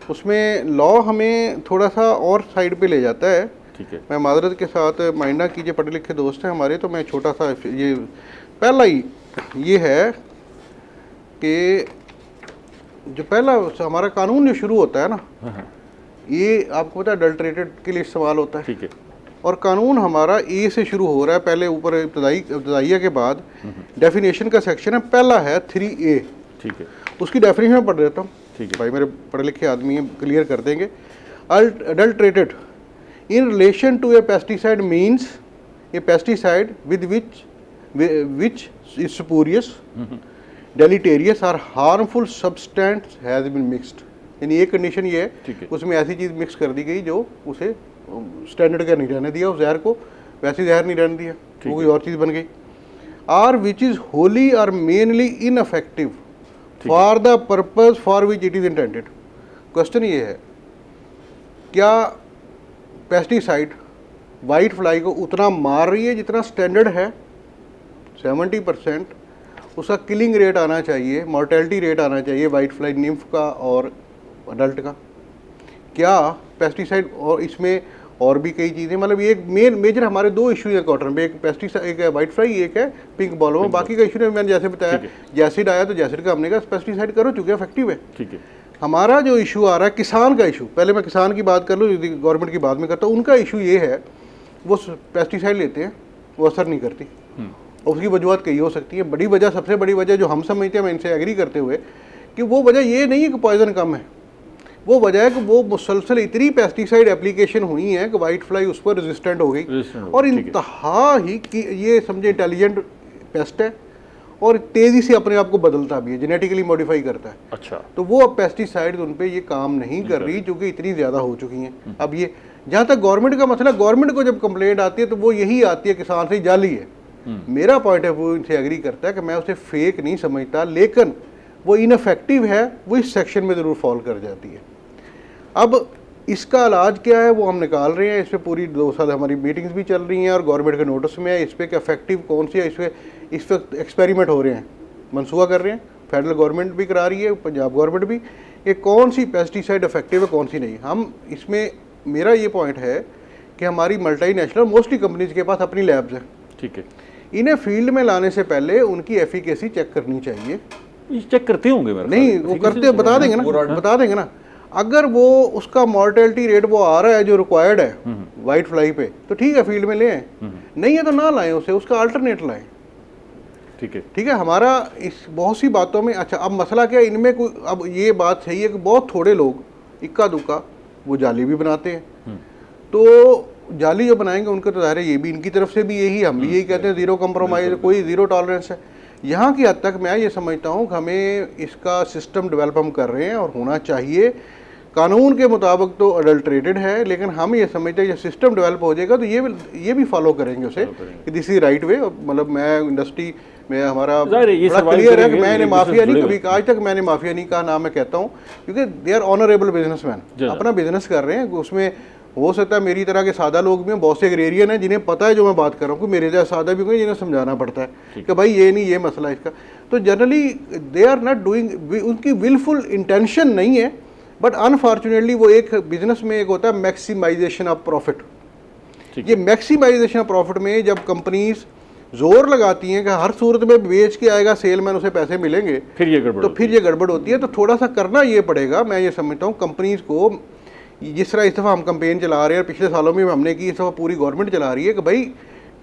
उसमें लॉ हमें थोड़ा सा और साइड पे ले जाता है। ठीक है, मैं माजरत के साथ माइंडा कीजिए, पढ़े लिखे दोस्त हैं हमारे, तो मैं छोटा सा ये पहला ही ये है कि जो पहला हमारा कानून जो शुरू होता है ना, ये आपको पता है अडल्ट्रेटेड के लिए इस्तेमाल होता है। ठीक है, और कानून हमारा ए से शुरू हो रहा है, पहले ऊपर इब्तदाइया के बाद डेफिनेशन का सेक्शन है, पहला है 3A। ठीक है, उसकी डेफिनेशन पढ़ देता हूँ। ठीक है भाई, मेरे पढ़े लिखे आदमी हैं, क्लियर कर देंगे। Adulterated in relation to a pesticide means a pesticide with which is spurious, deleterious और harmful substance has been mixed. यानी एक कंडीशन ये है उसमें ऐसी चीज़ मिक्स कर दी गई जो उसे स्टैंडर्ड का नहीं रहने दिया, उस जहर को वैसे जहर नहीं रहने दिया, वो कोई और चीज़ बन गई। आर विच इज़ होली और mainly ineffective for the purpose for which it is intended. Question ये है, क्या पेस्टिसाइड वाइट फ्लाई को उतना मार रही है जितना स्टैंडर्ड है? 70% उसका किलिंग रेट आना चाहिए, मॉर्टेलिटी रेट आना चाहिए वाइट फ्लाई निम्फ का और अडल्ट का। क्या पेस्टिसाइड, और इसमें और भी कई चीज़ें, मतलब ये एक मेजर हमारे 2 इशू है कॉटन पे, एक पेस्टिसाइड, एक है वाइट फ्लाई, एक है पिंक बॉलवर्म। बाकी का इशू मैंने जैसे बताया, जैसिड आया तो जैसिड का हमने कहा पेस्टिसाइड करो चूँकि इफेक्टिव है। ठीक है, हमारा जो इशू आ रहा है किसान का इशू, पहले मैं किसान की बात कर लूँ, गवर्नमेंट की बात में करता हूँ। उनका इशू ये है वो पेस्टिसाइड लेते हैं, वो असर नहीं करती, और उसकी वजूहत कई हो सकती है। बड़ी वजह, सबसे बड़ी वजह जो हम समझते हैं, मैं इनसे एग्री करते हुए, कि वो वजह ये नहीं है कि पॉइजन कम है, वो वजह है कि वो मुसलसल इतनी पेस्टिसाइड एप्लीकेशन हुई है कि वाइट फ्लाई उस पर रेजिस्टेंट हो गई, और इंतहा ही कि ये समझे इंटेलिजेंट पेस्ट है और तेज़ी से अपने आप को बदलता भी है, जेनेटिकली मॉडिफाई करता है। अच्छा, तो वो अब पेस्टिसाइड उन पर ये काम नहीं कर रही क्योंकि इतनी ज़्यादा हो चुकी हैं। अब ये जहाँ तक गवर्नमेंट का मसला, गवर्नमेंट को जब कंप्लेंट आती है तो वो यही आती है किसान से जाली है। मेरा पॉइंट है वो इनसे एग्री करता है कि मैं उसे फेक नहीं समझता, लेकिन वो इनफेक्टिव है, वो इस सेक्शन में ज़रूर फॉल कर जाती है। अब इसका इलाज क्या है वो हम निकाल रहे हैं, इस पर पूरी 2 साल हमारी मीटिंग्स भी चल रही हैं और गवर्नमेंट के नोटिस में है, इस पर कि इफेक्टिव कौन सी है, इस वक्त एक्सपेरिमेंट हो रहे हैं, मनसूबा कर रहे हैं, फेडरल गवर्नमेंट भी करा रही है, पंजाब गवर्नमेंट भी, कि कौन सी पेस्टिसाइड इफेक्टिव है कौन सी नहीं। हम इसमें, मेरा ये पॉइंट है कि हमारी मल्टीनेशनल मोस्टली कंपनीज के पास अपनी लैब्स हैं। ठीक है, इन्हें फील्ड में लाने से पहले उनकी एफिकेसी चेक करनी चाहिए। चेक करते होंगे मेरे? नहीं, वो करते, बता देंगे ना, बता देंगे ना। अगर वो उसका मॉर्टेलिटी रेट वो आ रहा है जो रिक्वायर्ड है वाइट फ्लाई पे, तो ठीक है फील्ड में ले आए, नहीं है तो ना लाएं उसे, उसका अल्टरनेट लाएं। ठीक है, ठीक है। हमारा इस बहुत सी बातों में, अच्छा अब मसला क्या है इनमें, कोई अब ये बात सही है कि बहुत थोड़े लोग इक्का दुक्का वो जाली भी बनाते हैं, तो जाली जो बनाएंगे उनका तो ज़ाहिर है ये भी इनकी तरफ से भी यही, हम भी यही कहते हैं ज़ीरो कंप्रोमाइज़, कोई ज़ीरो टॉलरेंस है। यहाँ की हद तक मैं ये समझता हूँ कि हमें इसका सिस्टम डेवलप हम कर रहे हैं और होना चाहिए कानून के मुताबिक तो अडल्ट्रेटेड है, लेकिन हम ये समझते हैं जब सिस्टम डेवलप हो जाएगा तो ये भी फॉलो करेंगे उसे कि दिस इज राइट वे। मतलब मैं इंडस्ट्री में हमारा बड़ा क्लियर है कि मैंने माफिया नहीं कभी, आज तक मैंने माफिया नहीं कहा, ना मैं कहता हूँ, क्योंकि दे आर ऑनरेबल बिजनेसमैन, अपना बिजनेस कर रहे हैं। उसमें हो सकता है मेरी तरह के सादा लोग भी हैं, बहुत से एग्रेरियन हैं जिन्हें पता है जो मैं बात कर रहा हूँ, कि मेरे जैसे सादा भी कोई, जिन्हें समझाना पड़ता है कि भाई ये नहीं, ये मसला इसका। तो generally they are not doing, उनकी विलफुल इंटेंशन नहीं है, बट अनफॉर्चुनेटली वो एक बिजनेस में एक होता है मैक्सिमाइजेशन ऑफ प्रॉफिट। ये मैक्सिमाइजेशन ऑफ प्रॉफिट में जब कंपनीज जोर लगाती हैं कि हर सूरत में बेच के आएगा सेलमैन, उसे पैसे मिलेंगे, फिर ये गड़बड़ होती है। तो थोड़ा सा करना ये पड़ेगा, मैं ये समझता हूँ कंपनीज को, जिस तरह इस दफ़ा हम कैंपेन चला रहे हैं, पिछले सालों में हमने की, इस दफ़ा पूरी गवर्नमेंट चला रही है कि भाई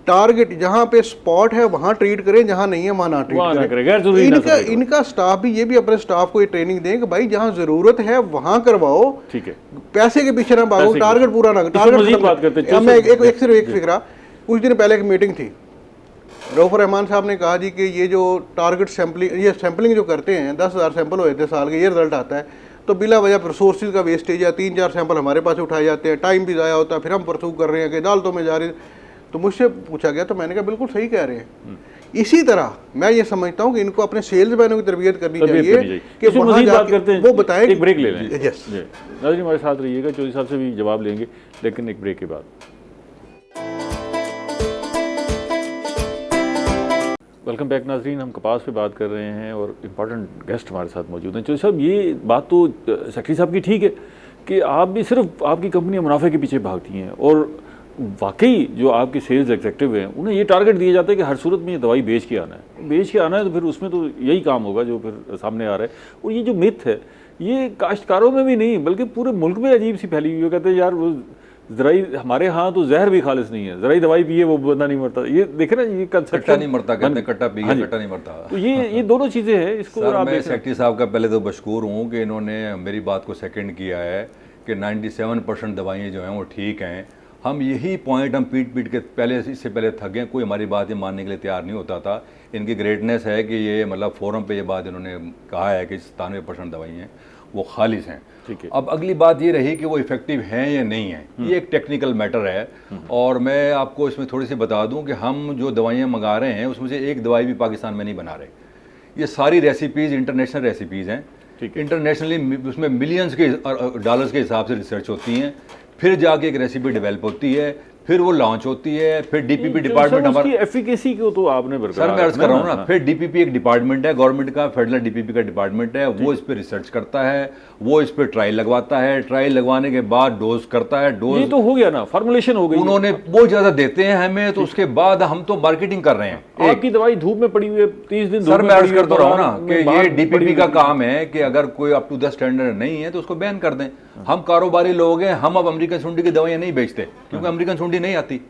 टारगेट जहाँ पे स्पॉट है वहाँ ट्रीट करें, जहाँ नहीं है वहाँ ना ट्रीट करें। इनका स्टाफ भी, ये भी अपने स्टाफ को ये ट्रेनिंग दें कि भाई जहाँ जरूरत है वहाँ करवाओ, ठीक है, पैसे के पीछे ना भागो, टारगेट पूरा ना। टारगेट मैं एक सिर्फ एक फिक्रा, कुछ दिन पहले एक मीटिंग थी, रऊफ रहमान साहब ने कहा जी कि ये जो टारगेट सैम्पलिंग, ये सैम्पलिंग जो करते हैं, 10,000 सैंपल हुए थे साल के, ये रिजल्ट आता है, तो बिला वजह रिसोर्सेज का वेस्टेज है, 3-4 सैंपल हमारे पास उठाए जाते हैं, टाइम भी ज़ाया होता है, फिर हम परसू कर रहे हैं कि अदालतों में जा रहे। तो मुझसे पूछा गया, तो मैंने कहा बिल्कुल सही कह रहे हैं। इसी तरह मैं ये समझता हूँ कि इनको अपने सेल्समैनों की तरबियत करनी चाहिए कि वहाँ जाके वो बताएं। एक ब्रेक ले लें। यस, नाज़रीन हमारे साथ रहिएगा, चौधरी साहब से भी जवाब लेंगे, लेकिन एक ब्रेक के बाद। वेलकम बैक नाजरीन, हम कपास पे बात कर रहे हैं और इम्पॉर्टेंट गेस्ट हमारे साथ मौजूद हैं। चौधरी साहब, ये बात तो सेक्रेटरी साहब की ठीक है कि आप भी सिर्फ, आपकी कंपनियां मुनाफे के पीछे भागती हैं, और वाकई जो आपके सेल्स एग्जेक्टिव हैं उन्हें ये टारगेट दिया जाता है कि हर सूरत में ये दवाई बेच के आना है, तो फिर उसमें तो यही काम होगा जो फिर सामने आ रहा है। और ये जो मिथ है, ये काश्तकारों में भी नहीं बल्कि पूरे मुल्क में अजीब सी फैली हुई है। कहते हैं यार वो ज़राई, हमारे यहाँ तो जहर भी खालिस नहीं है, ज़राई दवाई पिए वो बंदा नहीं मरता। ये देखे ना, ये कट्टा नहीं मरता, कहते हैं कट्टा पिए कट्टा नहीं मरता। तो ये दोनों चीज़ें हैं। इसको मैं सेक्रेटरी साहब का पहले तो मशकूर हूँ कि इन्होंने मेरी बात को सेकंड किया है कि 97% दवाइयाँ जो हैं वो ठीक हैं। हम यही पॉइंट हम पीट के पहले, इससे पहले थक गए, कोई हमारी बात ये मानने के लिए तैयार नहीं होता था। इनकी ग्रेटनेस है कि ये मतलब फोरम पे ये बात इन्होंने कहा है कि 97% दवाइयाँ वो खालिस हैं। अब अगली बात ये रही कि वो इफेक्टिव हैं या नहीं हैं, ये एक टेक्निकल मैटर है। और मैं आपको इसमें थोड़ी सी बता दूं कि हम जो दवाइयाँ मंगा रहे हैं उसमें से एक दवाई भी पाकिस्तान में नहीं बना रहे। ये सारी रेसिपीज़ इंटरनेशनल रेसिपीज़ हैं, इंटरनेशनली उसमें मिलियंस के डॉलर्स के हिसाब से रिसर्च होती हैं, फिर जाके एक रेसिपी डेवलप होती है, फिर वो लॉन्च होती है, फिर डीपीपी डिपार्टमेंट हमारा एफिकेसी को तो आपने सर मैं अर्ज कर रहा हूँ ना, फिर डीपीपी एक डिपार्टमेंट है गवर्नमेंट का, फेडरल डीपीपी का डिपार्टमेंट है, वो इस पे रिसर्च करता है, वो इस पे ट्रायल लगवाता है, ट्रायल लगवाने के बाद डोज करता है। डोज ये तो हो गया ना, फॉर्मुलेशन हो गई, उन्होंने बहुत ज्यादा देते हैं हमें, तो उसके बाद हम तो मार्केटिंग कर रहे हैं। आपकी दवाई धूप में पड़ी हुई है 30 दिन, सर मैं अर्ज कर तो रहा हूँ ना कि ये डीपीपी का काम है कि अगर कोई अप टू द स्टैंडर्ड नहीं है तो उसको बैन कर दें। हम कारोबारी लोग हैं, हम अब अमेरिकन सुंडी की दवाइयाँ नहीं बेचते क्योंकि अमेरिकन सुंडी नहीं आती।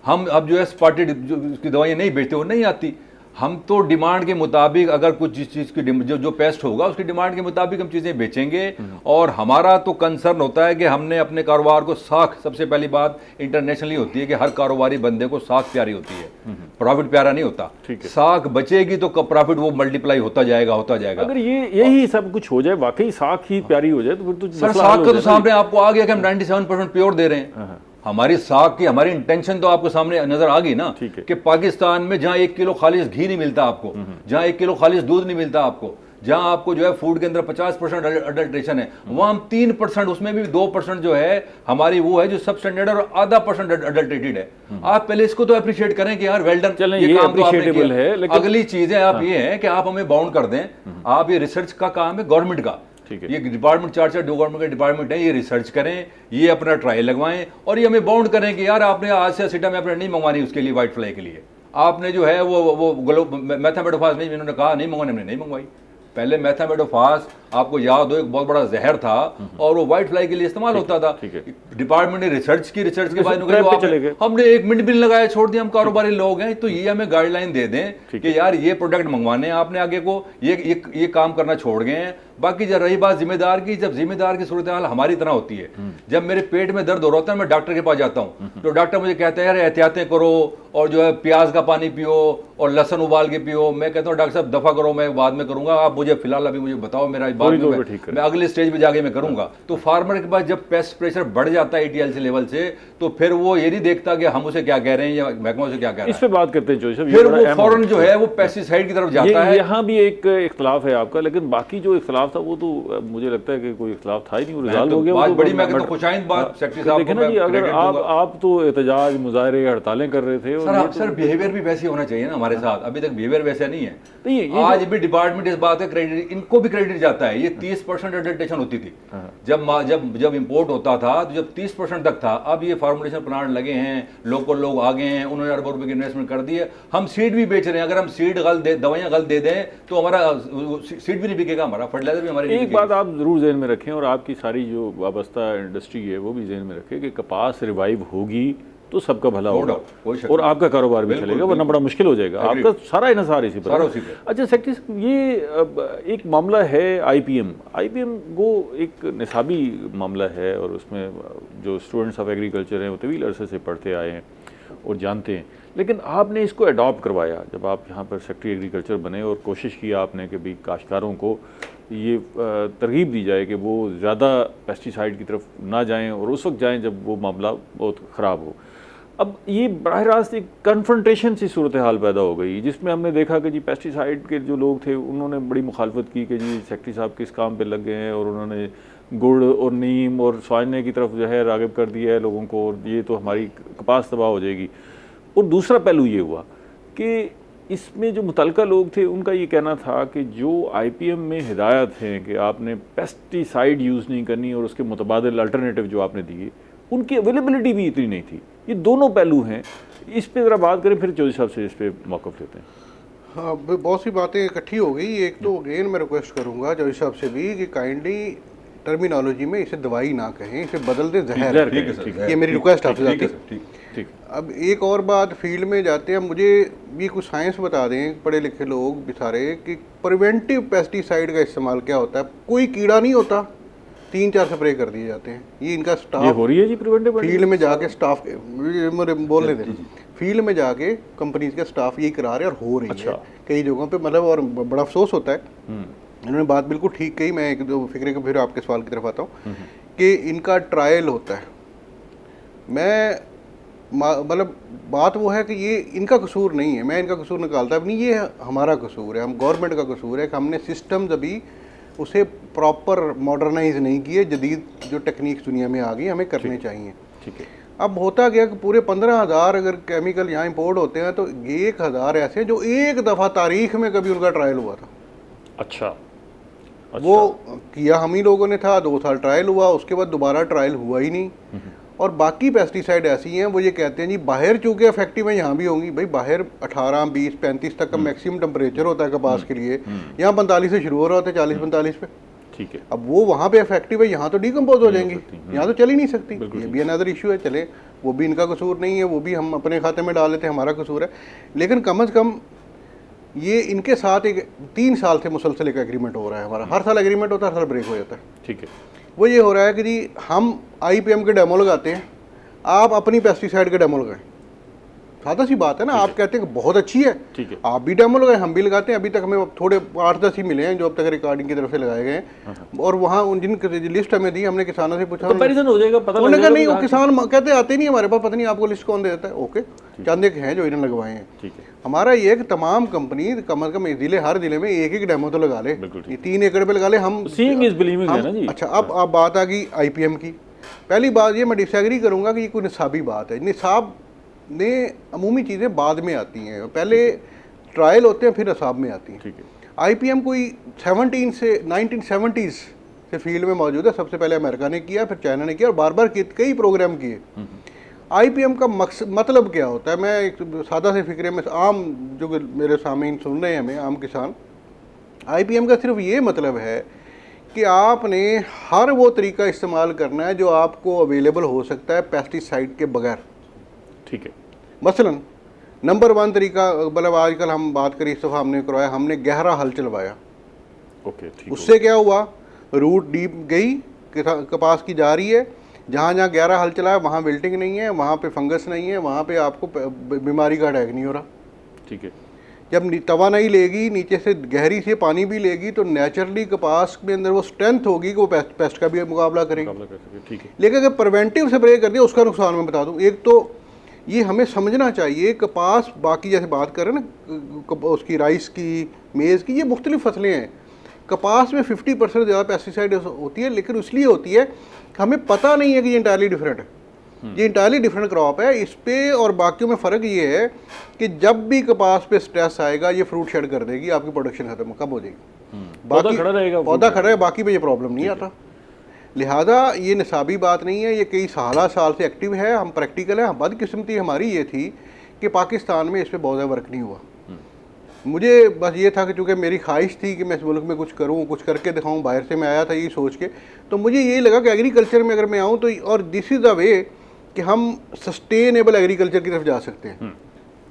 हम अब जो है स्पॉटेड की दवाइयाँ नहीं बेचते, वो नहीं आती। हम तो डिमांड के मुताबिक, अगर कुछ जिस चीज़ की जो पेस्ट होगा उसकी डिमांड के मुताबिक हम चीज़ें बेचेंगे। और हमारा तो कंसर्न होता है कि हमने अपने कारोबार को साख, सबसे पहली बात इंटरनेशनली होती है कि हर कारोबारी बंदे को साख प्यारी होती है, प्रॉफिट प्यारा नहीं होता। साख बचेगी तो प्रॉफिट वो मल्टीप्लाई होता जाएगा। अगर यही सब कुछ हो जाए, वाकई साख ही प्यारी हो जाए, तो फिर तो सर साख का तो सामने आपको आ गया कि हम 97% प्योर दे रहे हैं। हमारी साख की हमारी इंटेंशन तो आपको सामने नजर आ गई ना कि पाकिस्तान में जहां 1 किलो खालिश घी नहीं मिलता आपको, जहां 1 किलो खालिश दूध नहीं मिलता आपको, जहां आपको जो है फूड के अंदर 50% अडल्ट्रेशन है, वहां हम 3%, उसमें भी 2% जो है हमारी वो है जो सब स्टैंडर्ड, और आधा % अडल्ट्रेटेड है। आप पहले इसको तो अप्रिशिएट करें कि यार वेल डन, ये काम तो आपने किया। अगली चीज है आप ये है कि आप हमें बाउंड कर दें। आप ये रिसर्च का काम है गवर्नमेंट का, ये डिपार्टमेंट 4 गवर्नमेंट के डिपार्टमेंट है, ये रिसर्च करें, ये अपना ट्रायल लगवाएं, और ये हमें बाउंड करें कि यार आपने आज से सीटा में अपने नहीं मंगवानी, उसके लिए व्हाइट फ्लाई के लिए आपने जो है वो मेथामेडोफास नहीं, इन्होंने कहा नहीं मंगवाने, हमने नहीं मंगवाई। पहले मेथामेडोफास आपको याद हो एक बहुत बड़ा जहर था और वो व्हाइट फ्लाई के लिए इस्तेमाल होता था। डिपार्टमेंट ने रिसर्च के बाद हमने 1 मिनट भी लगाया, छोड़ दिया। हम कारोबारी लोग हैं, तो ये हमें गाइडलाइन दे दें कि यार ये प्रोडक्ट मंगवाने हैं आपने आगे को, ये काम करना छोड़ गए हैं। बाकी जब रही बात जिम्मेदार की, जब जिम्मेदार की सूरत हाल हमारी तरह होती है, जब मेरे पेट में दर्द हो रहा होता है मैं डॉक्टर के पास जाता हूँ, तो डॉक्टर मुझे कहता है यार एहतियातें करो और जो है प्याज का पानी पियो और लहसुन उबाल के पियो। मैं कहता हूँ डॉक्टर साहब दफा करो, मैं बाद में करूंगा, आप मुझे फिलहाल अभी मुझे बताओ मेरा बाद फौरी में तौर पे ठीक करें। मैं अगले स्टेज पे जाके मैं करूंगा। तो फार्मर के पास जब पेस्ट प्रेशर बढ़ जाता है ETLC लेवल से, तो फिर वो ये नहीं देखता कि हम उसे क्या कह रहे हैं या महकमा उसे क्या कह रहा इस पे बात करते हैं चौधरी साहब, है, फिर वो फौरन जो है वो पेस्टिसाइड की तरफ जाता है। यहाँ भी एक इख्तलाफ है आपका, लेकिन बाकी जो इख्तलाफ था वो तो मुझे लगता है कि कोई इख्तलाफ था ही नहीं, वो रिजॉल्व हो गया। बात वो बड़ी तो मैं कहता हूं खुशाइंद बात सेक्रेटरी साहब देखे को ना जी, मैं अगर क्रेडिट दूंगा। आप तो एहतजाज, मुजाहरे, हड़तालें कर रहे थे और ये सर बिहेवियर भी वैसे होना चाहिए ना हमारे साथ। अभी तक बिहेवियर वैसा नहीं है। तो ये आज भी डिपार्टमेंट इस बात का क्रेडिट, इनको भी क्रेडिट जाता है। ये 30% अडल्ट्रेशन होती थी जब इंपोर्ट होता था, तो जब 30% तक था। अब ये फार्मुलेशन प्लांट लगे हैं, लोकल लोग आ गए हैं, उन्होंने अरबों रुपए की इन्वेस्टमेंट कर दी है। हम सीड भी बेच रहे हैं। अगर हम सीड दवाइयाँ गलत दे दें तो हमारा सीड भी नहीं बिकेगा, हमारा फर्टिलाइजर भी हमारे। एक बात आप जरूर जहन में रखें और आपकी सारी जो वाबस्ता इंडस्ट्री है वो भी जहन में रखें कि कपास रिवाइव होगी तो सबका भला होगा और आपका कारोबार भी चलेगा, वरना बड़ा मुश्किल हो जाएगा। आपका सारा इन्हिसार इसी पर। अच्छा सेक्रेटरी साहब, ये एक मामला है IPM वो एक निसाबी मामला है और उसमें जो स्टूडेंट्स ऑफ एग्रीकल्चर हैं वो तवील अरसे से पढ़ते आए हैं और जानते हैं, लेकिन आपने इसको अडॉप्ट करवाया जब आप यहाँ पर सेक्रेटरी एग्रीकल्चर बने और कोशिश की आपने कि भी काश्तकारों को ये तरगीब दी जाए कि वो ज़्यादा पेस्टिसाइड की तरफ ना जाएं और उस वक्त जाएं जब वो मामला बहुत ख़राब हो। अब ये बराह रास्त एक कन्फ्रंटेशन सी सूरत हाल पैदा हो गई, जिसमें हमने देखा कि जी पेस्टिसाइड के जो लोग थे उन्होंने बड़ी मुखालफत की कि जी सेक्रेटरी साहब किस काम पे लग गए हैं, और उन्होंने गुड़ और नीम और स्वाइने की तरफ जो है राग़िब कर दिया है लोगों को, और ये तो हमारी कपास तबाह हो जाएगी। और दूसरा पहलू ये हुआ कि इसमें जो मुतलका लोग थे उनका ये कहना था कि जो IPM में हिदायत हैं कि आपने पेस्टिसाइड यूज़ नहीं करनी और उसके मुतबादिल अल्टरनेटिव जो आपने दिए उनकी अवेलेबिलिटी भी इतनी नहीं थी। ये दोनों पहलू हैं, इस पे ज़रा बात करें, फिर चौधरी साहब से इस पे मौक़िफ़ लेते हैं। हाँ, बहुत सी बातें इकट्ठी हो गई। एक तो अगेन मैं रिक्वेस्ट करूंगा चौधरी साहब से भी कि काइंडली टर्मिनोलॉजी में इसे दवाई ना कहें, इसे बदल दें जहर। ये मेरी रिक्वेस्ट आपसे जाती है। ठीक। अब एक और बात, फील्ड में जाते हैं, मुझे भी कुछ साइंस बता दें पढ़े लिखे लोग भी सारे कि प्रिवेंटिव पेस्टिसाइड का इस्तेमाल क्या होता है। कोई कीड़ा नहीं होता, 3-4 स्प्रे कर दिए जाते हैं। ये इनका स्टाफ हो रही है जी प्रिवेंटिव फील्ड में जाके स्टाफ मुझे बोलने दें, फील्ड में जाके कंपनीज का स्टाफ यही करा रहे और हो रही है कई जगहों पे, मतलब। और बड़ा अफसोस होता है। इन्होंने बात बिल्कुल ठीक कही। मैं एक दो फिक्रे को फिर आपके सवाल की तरफ आता हूँ कि इनका ट्रायल होता है। मैं मतलब बात वो है कि ये इनका कसूर नहीं है, मैं इनका कसूर निकालता अब नहीं, ये हमारा कसूर है, हम गवर्नमेंट का कसूर है कि हमने सिस्टम्स अभी उसे प्रॉपर मॉडर्नाइज नहीं किए। जदीद जो टेक्निक्स दुनिया में आ गई हमें करने चाहिए। ठीक है। अब होता गया कि पूरे 15,000 अगर केमिकल यहाँ इंपोर्ट होते हैं तो 1,000 ऐसे जो एक दफ़ा तारीख में कभी उनका ट्रायल हुआ था। अच्छा। वो किया हम ही लोगों ने था, 2 साल ट्रायल हुआ, उसके बाद दोबारा ट्रायल हुआ ही नहीं। और बाकी पेस्टिसाइड ऐसी हैं वो ये कहते हैं जी बाहर चूँकि इफेक्टिव है यहाँ भी होंगी। भाई बाहर 18, 20, 35 तक का मैक्सिमम टेम्परेचर होता है कपास के लिए, यहाँ 45 से शुरू हो रहा होता है 40-45 पे। ठीक है। अब वो वहाँ पे इफेक्टिव है, यहाँ तो डिकम्पोज हो जाएंगी, यहाँ तो चल ही नहीं सकती। ये भी अनदर इशू है। चले वो भी इनका कसूर नहीं है, वो भी हम अपने खाते में डाल लेते हैं, हमारा कसूर है। लेकिन कम अज़ कम ये इनके साथ एक 3 साल से मुसलसल एक एग्रीमेंट हो रहा है हमारा। हर साल एग्रीमेंट होता है, हर साल ब्रेक हो जाता है। ठीक है। वो ये हो रहा है कि जी हम IPM के डेमो लगाते हैं, आप अपनी पेस्टिसाइड के डेमो लगाएं। सादा सी बात है ना। आप कहते हैं कि बहुत अच्छी है, ठीक है, आप भी डेमो लगाएं, हम भी लगाते हैं। अभी तक हमें थोड़े 8-10 ही मिले हैं जो अब तक रिकॉर्डिंग की तरफ से लगाए गए हैं। और वहाँ उन जिन लिस्ट हमें दी, हमने किसानों से पूछा, कंपैरिजन हो जाएगा, पता उन्होंने कहा नहीं, वो किसान कहते आते नहीं हमारे पास, पता नहीं आपको लिस्ट कौन दे देता है। ओके, चंद एक हैं जो इन्होंने लगवाए हैं। ठीक है। हमारा ये है कि तमाम कंपनी कम अज कम जिले, हर जिले में एक डेमो तो लगा ले। ये 3 एकड़ पे लगा ले। हम सीइंग इज बिलीविंग है ना जी। अच्छा, अब बात आ गई IPM की। पहली बात ये मैं डिसएग्री करूंगा कि ये कोई निसाबी बात है। निसाब ने अमूमी चीज़ें बाद में आती हैं, पहले ट्रायल होते हैं फिर निसाब में आती हैं। ठीक है। IPM कोई 1970s से फील्ड में मौजूद है। सबसे पहले अमेरिका ने किया, फिर चाइना ने किया, और बार बार कई प्रोग्राम किए। IPM का मतलब क्या होता है? मैं एक सादा से फिक्रे में आम जो मेरे सामीन सुन रहे हैं, हमें आम किसान, IPM का सिर्फ ये मतलब है कि आपने हर वो तरीका इस्तेमाल करना है जो आपको अवेलेबल हो सकता है पेस्टिसाइड के बगैर। ठीक है। मसलन नंबर 1 तरीका, मतलब आजकल हम बात करें, इस दफ़ा हमने करवाया, हमने गहरा हल चलवाया। ओके, ठीक। उससे क्या हुआ? रूट डीप गई, कपास की जा रही है। जहाँ जहाँ गहरा हल चला है वहाँ विल्टिंग नहीं है, वहाँ पे फंगस नहीं है, वहाँ पे आपको बीमारी का अटैक नहीं हो रहा। ठीक है। जब तवा नहीं लेगी, नीचे से गहरी से पानी भी लेगी, तो नेचुरली कपास के अंदर वो स्ट्रेंथ होगी कि वो पेस्ट का भी मुकाबला करेगी। ठीक है। लेकिन अगर प्रिवेंटिव स्प्रे कर दिया उसका नुकसान मैं बता दूं। एक तो ये हमें समझना चाहिए, कपास बाकी जैसे बात करें ना उसकी राइस की, मेज़ की, ये मुख्तलिफ फसलें हैं। कपास में 50% ज़्यादा पेस्टिसाइड होती है, लेकिन इसलिए होती है कि हमें पता नहीं है कि ये इंटायरली डिफरेंट है। ये इंटायरली डिफरेंट क्रॉप है। इस पे और बाकियों में फ़र्क ये है कि जब भी कपास पे स्ट्रेस आएगा ये फ्रूट शेड कर देगी, आपकी प्रोडक्शन खत्म कब हो जाएगी। पौधा खड़ा रहेगा, पौधा खड़ा है, बाकी पे ये प्रॉब्लम नहीं आता। लिहाजा ये निसाबी बात नहीं है, ये कई साल से एक्टिव है। हम प्रैक्टिकल है। बदकिस्मती हमारी ये थी कि पाकिस्तान में इस पर बहुत ज़्यादा वर्क नहीं हुआ। मुझे बस ये था कि चूँकि मेरी ख्वाहिश थी कि मैं इस मुल्क में कुछ करूँ, कुछ करके दिखाऊँ। बाहर से मैं आया था ये सोच के, तो मुझे ये लगा कि एग्रीकल्चर में अगर मैं आऊँ तो, और दिस इज़ द वे कि हम सस्टेनेबल एग्रीकल्चर की तरफ जा सकते हैं,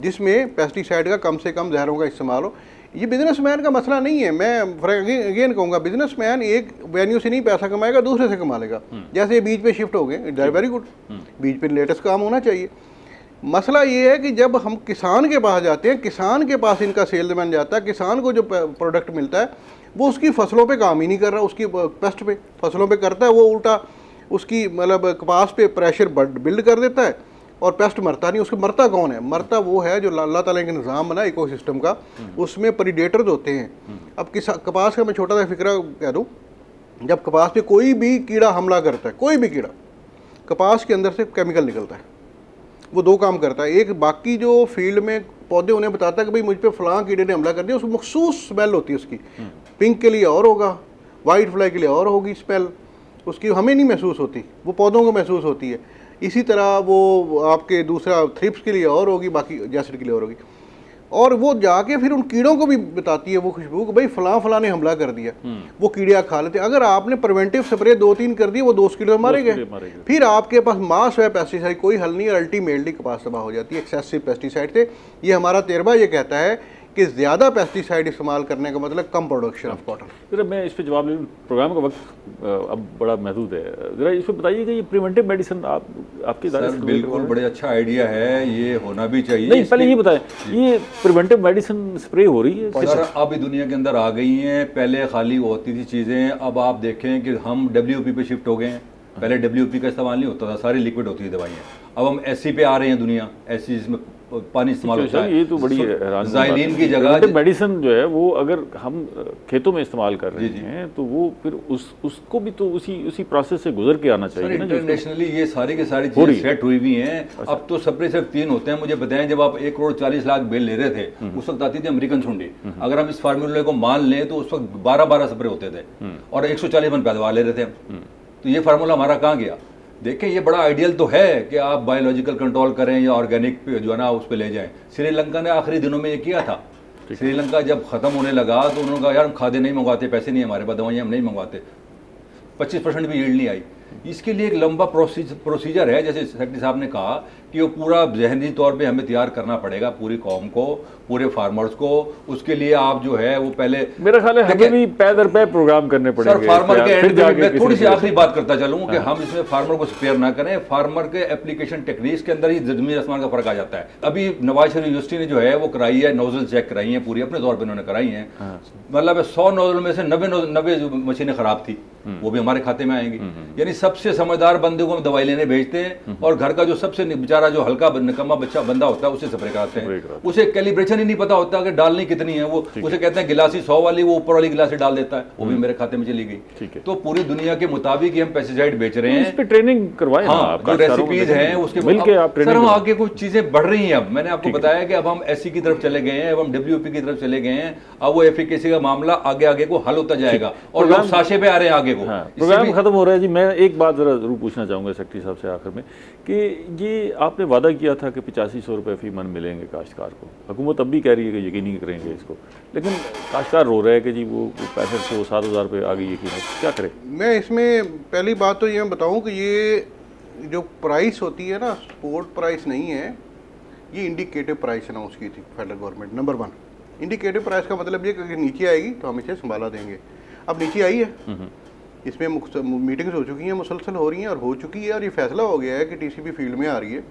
जिसमें पेस्टिसाइड का कम से कम जहरों का इस्तेमाल हो। ये बिजनेसमैन का मसला नहीं है। मैं अगेन कहूँगा, बिजनेसमैन एक वेन्यू से नहीं पैसा कमाएगा, दूसरे से कमा लेगा। जैसे बीच पे शिफ्ट हो गए, इट इज़ वेरी गुड। बीच पे लेटेस्ट काम होना चाहिए। मसला ये है कि जब हम किसान के पास जाते हैं, किसान के पास इनका सेल्समैन जाता है, किसान को जो प्रोडक्ट मिलता है वो उसकी फसलों पे काम ही नहीं कर रहा, उसकी पेस्ट पे फसलों पे करता है, वो उल्टा उसकी मतलब कपास पे प्रेशर बिल्ड कर देता है और पेस्ट मरता नहीं। उसको मरता कौन है? मरता वो है जो अल्लाह ताला के निज़ाम बना इकोसिस्टम का, उसमें प्रीडेटर्स होते हैं। अब कपास का मैं छोटा सा फिक्रा कह दूँ, जब कपास पे कोई भी कीड़ा हमला करता है, कोई भी कीड़ा, कपास के अंदर से केमिकल निकलता है। वो दो काम करता है। एक, बाकी जो फील्ड में पौधे उन्हें बताता है कि भाई मुझ पे फलां कीड़े ने हमला कर दिया, उसको मखसूस स्मेल होती है उसकी। पिंक के लिए और होगा, वाइट फ्लाई के लिए और होगी स्मेल, उसकी हमें नहीं महसूस होती, वो पौधों को महसूस होती है। इसी तरह वो आपके दूसरा थ्रिप्स के लिए और होगी, बाकी जैसिड के लिए और होगी। और वो जाके फिर उन कीड़ों को भी बताती है वो खुशबू कि भाई फलां ने हमला कर दिया। वो कीड़े खा लेते हैं। अगर आपने प्रिवेंटिव स्प्रे 2-3 कर दिए, वो 2 कीड़े मारे गए। फिर आपके पास मास है पेस्टिसाइड, कोई हल नहीं है। अल्टीमेटली कपास तबाह हो जाती है एक्सेसिव पेस्टिसाइड से। ये हमारा तजर्बा ये कहता है कि ज़्यादा पेस्टिसाइड इस्तेमाल करने का मतलब कम प्रोडक्शन ऑफ कॉटन। जरा मैं इस पर जवाब लूँ, प्रोग्राम का वक्त अब बड़ा महदूद है। ज़रा इस पर बताइए कि ये प्रिवेंटिव मेडिसिन आपकी सर बिल्कुल बड़े अच्छा आइडिया है, ये होना भी चाहिए। नहीं, पहले ये बताएं, ये प्रिवेंटिव मेडिसिन स्प्रे हो रही है सर? अब दुनिया के अंदर आ गई हैं। पहले खाली होती थी चीज़ें, अब आप देखें कि हम WP पे शिफ्ट हो गए हैं। पहले WP का इस्तेमाल नहीं होता था, सारी लिक्विड होती थी दवाइयाँ। अब हम SC पे आ रहे हैं। दुनिया SC जिसमें पानी इस्तेमाल होता है। ये तो बड़ी ज़ाइलिन की जगह मेडिसिन जो है वो अगर हम खेतों में इस्तेमाल कर रहे हैं तो वो फिर उसको भी तो उसी प्रोसेस से गुजर के आना चाहिए ना। इंटरनेशनली ये सारी की सारी चीजें सेट हुई हुई हैं। अब तो स्प्रे सिर्फ 3 होते हैं। मुझे बताएं, जब आप 1,40,00,000 बेल ले रहे थे, उस वक्त आती थी अमेरिकन सुंडी। अगर हम इस फार्मूले को मान लें तो उस वक्त 12 स्प्रे होते थे और 140 मन पैदावार ले रहे थे। तो ये फार्मूला हमारा कहाँ गया? देखें, ये बड़ा आइडियल तो है कि आप बायोलॉजिकल कंट्रोल करें या ऑर्गेनिक जो है ना उस पर ले जाएं। श्रीलंका ने आखिरी दिनों में ये किया था। श्रीलंका जब ख़त्म होने लगा तो उन्होंने कहा यार हम खादे नहीं मंगवाते, पैसे नहीं हमारे पास, दवाइयाँ हम नहीं मंगवाते। 25% भी यील्ड नहीं आई। इसके लिए एक लंबा प्रोसीजर है, जैसे सेक्रेटरी साहब ने कहा कि वो पूरा जहनी तौर पे हमें तैयार करना पड़ेगा, पूरी कौम को, पूरे फार्मर्स को। उसके लिए आप जो है वो पहले, मेरा ख्याल है हमें भी पै दर पै प्रोग्राम करने पड़ेंगे। सर फार्मर के एंड पे मैं थोड़ी सी आखिरी बात करता चलूँ कि हम इसमें फार्मर को स्पेयर ना करें। फार्मर के एप्लीकेशन टेक्निक्स के अंदर ही ज़मीन आसमान का फर्क आ जाता है। अभी नवाज शरीफ यूनिवर्सिटी ने जो है वो कराई है, नोजल चेक कराई है पूरी, अपने तौर पर उन्होंने कराई है। मतलब 100 नोजल में से 90 मशीनें खराब थी, वो भी हमारे खाते में आएंगी। यानी सबसे समझदार बंदे को हम दवाई लेने भेजते हैं और घर का जो सबसे बेचारा जो हल्का निकम्मा बच्चा बंदा होता है उसे स्प्रे कराते हैं। उसे कैलिब्रेशन ही नहीं पता होता कि डालनी कितनी है। वो उसे कहते हैं गिलासी 100 वाली, वो ऊपर वाली गिलासी डाल देता है, वो भी मेरे खाते में चली गई। तो पूरी दुनिया के मुताबिक ही हम पेस्टिसाइड बेच रहे हैं। इस पे ट्रेनिंग करवाएं। हाँ, जो रेसिपीज हैं उसके सर हम आगे कुछ चीजें बढ़ रही हैं। अब मैंने आपको बताया कि अब हम SC की तरफ चले गए हैं, अब हम WP की तरफ चले गए हैं। अब वो एफिकेसी का मामला आगे को हल होता जाएगा और लोग साशे पे आ रहे हैं आगे को। प्रोग्राम खत्म हो रहा है जी। मैं एक बात जरूर पूछना चाहूंगा सेक्रेटरी साहब से आखिर में कि ये आपने वादा किया था कि 8500 रुपये फी मन मिलेंगे काश्तकार को। हुकूमत अब भी कह रही है कि यकीन नहीं करेंगे इसको, लेकिन काश्तकार रो रहे हैं कि जी वो 6500-7000 रुपये आ गई, यकीन है, क्या करें? मैं इसमें पहली बात तो ये बताऊं कि ये जो प्राइस होती है ना, स्पोर्ट प्राइस नहीं है, ये इंडिकेटिव प्राइस अनाउंस की थी federal government. Number 1, indicative price का मतलब ये कि अगर नीचे आएगी तो हम इसे संभाला देंगे। अब नीचे आई है, इसमें मीटिंग्स हो चुकी हैं, मुसलसल हो रही हैं और हो चुकी है, और ये फैसला हो गया है कि TCP फील्ड में आ रही है।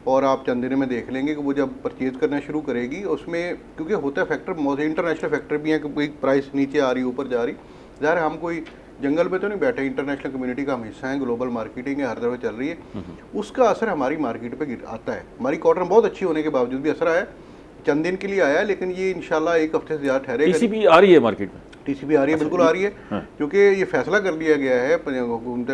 और आप चंद दिन में देख लेंगे कि वो जब परचेज करना शुरू करेगी उसमें, क्योंकि होता है फैक्टर, इंटरनेशनल फैक्टर भी हैं कि कोई प्राइस नीचे आ रही ऊपर जा रही। ज़ाहिर हम कोई जंगल में तो नहीं बैठे, इंटरनेशनल कम्युनिटी का हम हिस्सा हैं, ग्लोबल मार्केटिंग है, हर जगह चल रही है, उसका असर हमारी मार्केट पे आता है। हमारी कॉटन बहुत अच्छी होने के बावजूद भी असर आया, चंद दिन के लिए आया, लेकिन ये इंशाल्लाह एक हफ्ते से ज़्यादा ठहरेगा। टीसीपी आ रही है मार्केट में, टीसीपी आ रही है, बिल्कुल आ रही है, क्योंकि ये फैसला कर लिया गया है,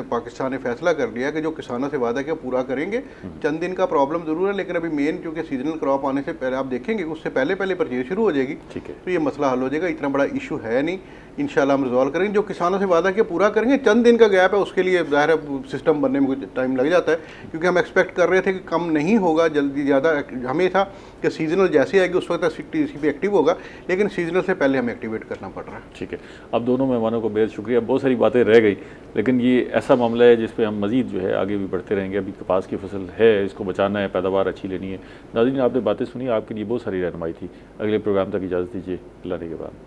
पाकिस्तान ने फैसला कर लिया कि जो किसानों से वादा किया पूरा करेंगे। चंद दिन का प्रॉब्लम जरूर है, लेकिन अभी मेन क्योंकि सीजनल क्रॉप आने से पहले आप देखेंगे उससे पहले परचेज शुरू हो जाएगी, ठीक है, तो ये मसला हल हो जाएगा। इतना बड़ा इशू है नहीं, इंशाल्लाह हम रिजॉल्व करेंगे। जो किसानों से वादा किया पूरा करेंगे। चंद दिन का गैप है, उसके लिए ज़ाहिर है सिस्टम बनने में कुछ टाइम लग जाता है, क्योंकि हम एक्सपेक्ट कर रहे थे कि कम नहीं होगा, जल्दी ज़्यादा हमें था कि सीजनल जैसे आएगी उस वक्त टीसीपी एक्टिव होगा, लेकिन सीजनल से पहले हमें एक्टिवेट करना पड़ रहा है। ठीक है, अब दोनों मेहमानों को बेहद शुक्रिया। बहुत सारी बातें रह गई, लेकिन ये ऐसा मामला है जिस पे हम मज़ीद जो है आगे भी बढ़ते रहेंगे। अभी कपास की फसल है, इसको बचाना है, पैदावार अच्छी लेनी है। नाज़रीन, आपने बातें सुनी, आपके लिए बहुत सारी रहनुमाई थी। अगले प्रोग्राम तक इजाज़त दीजिए, अल्लाह के बाद।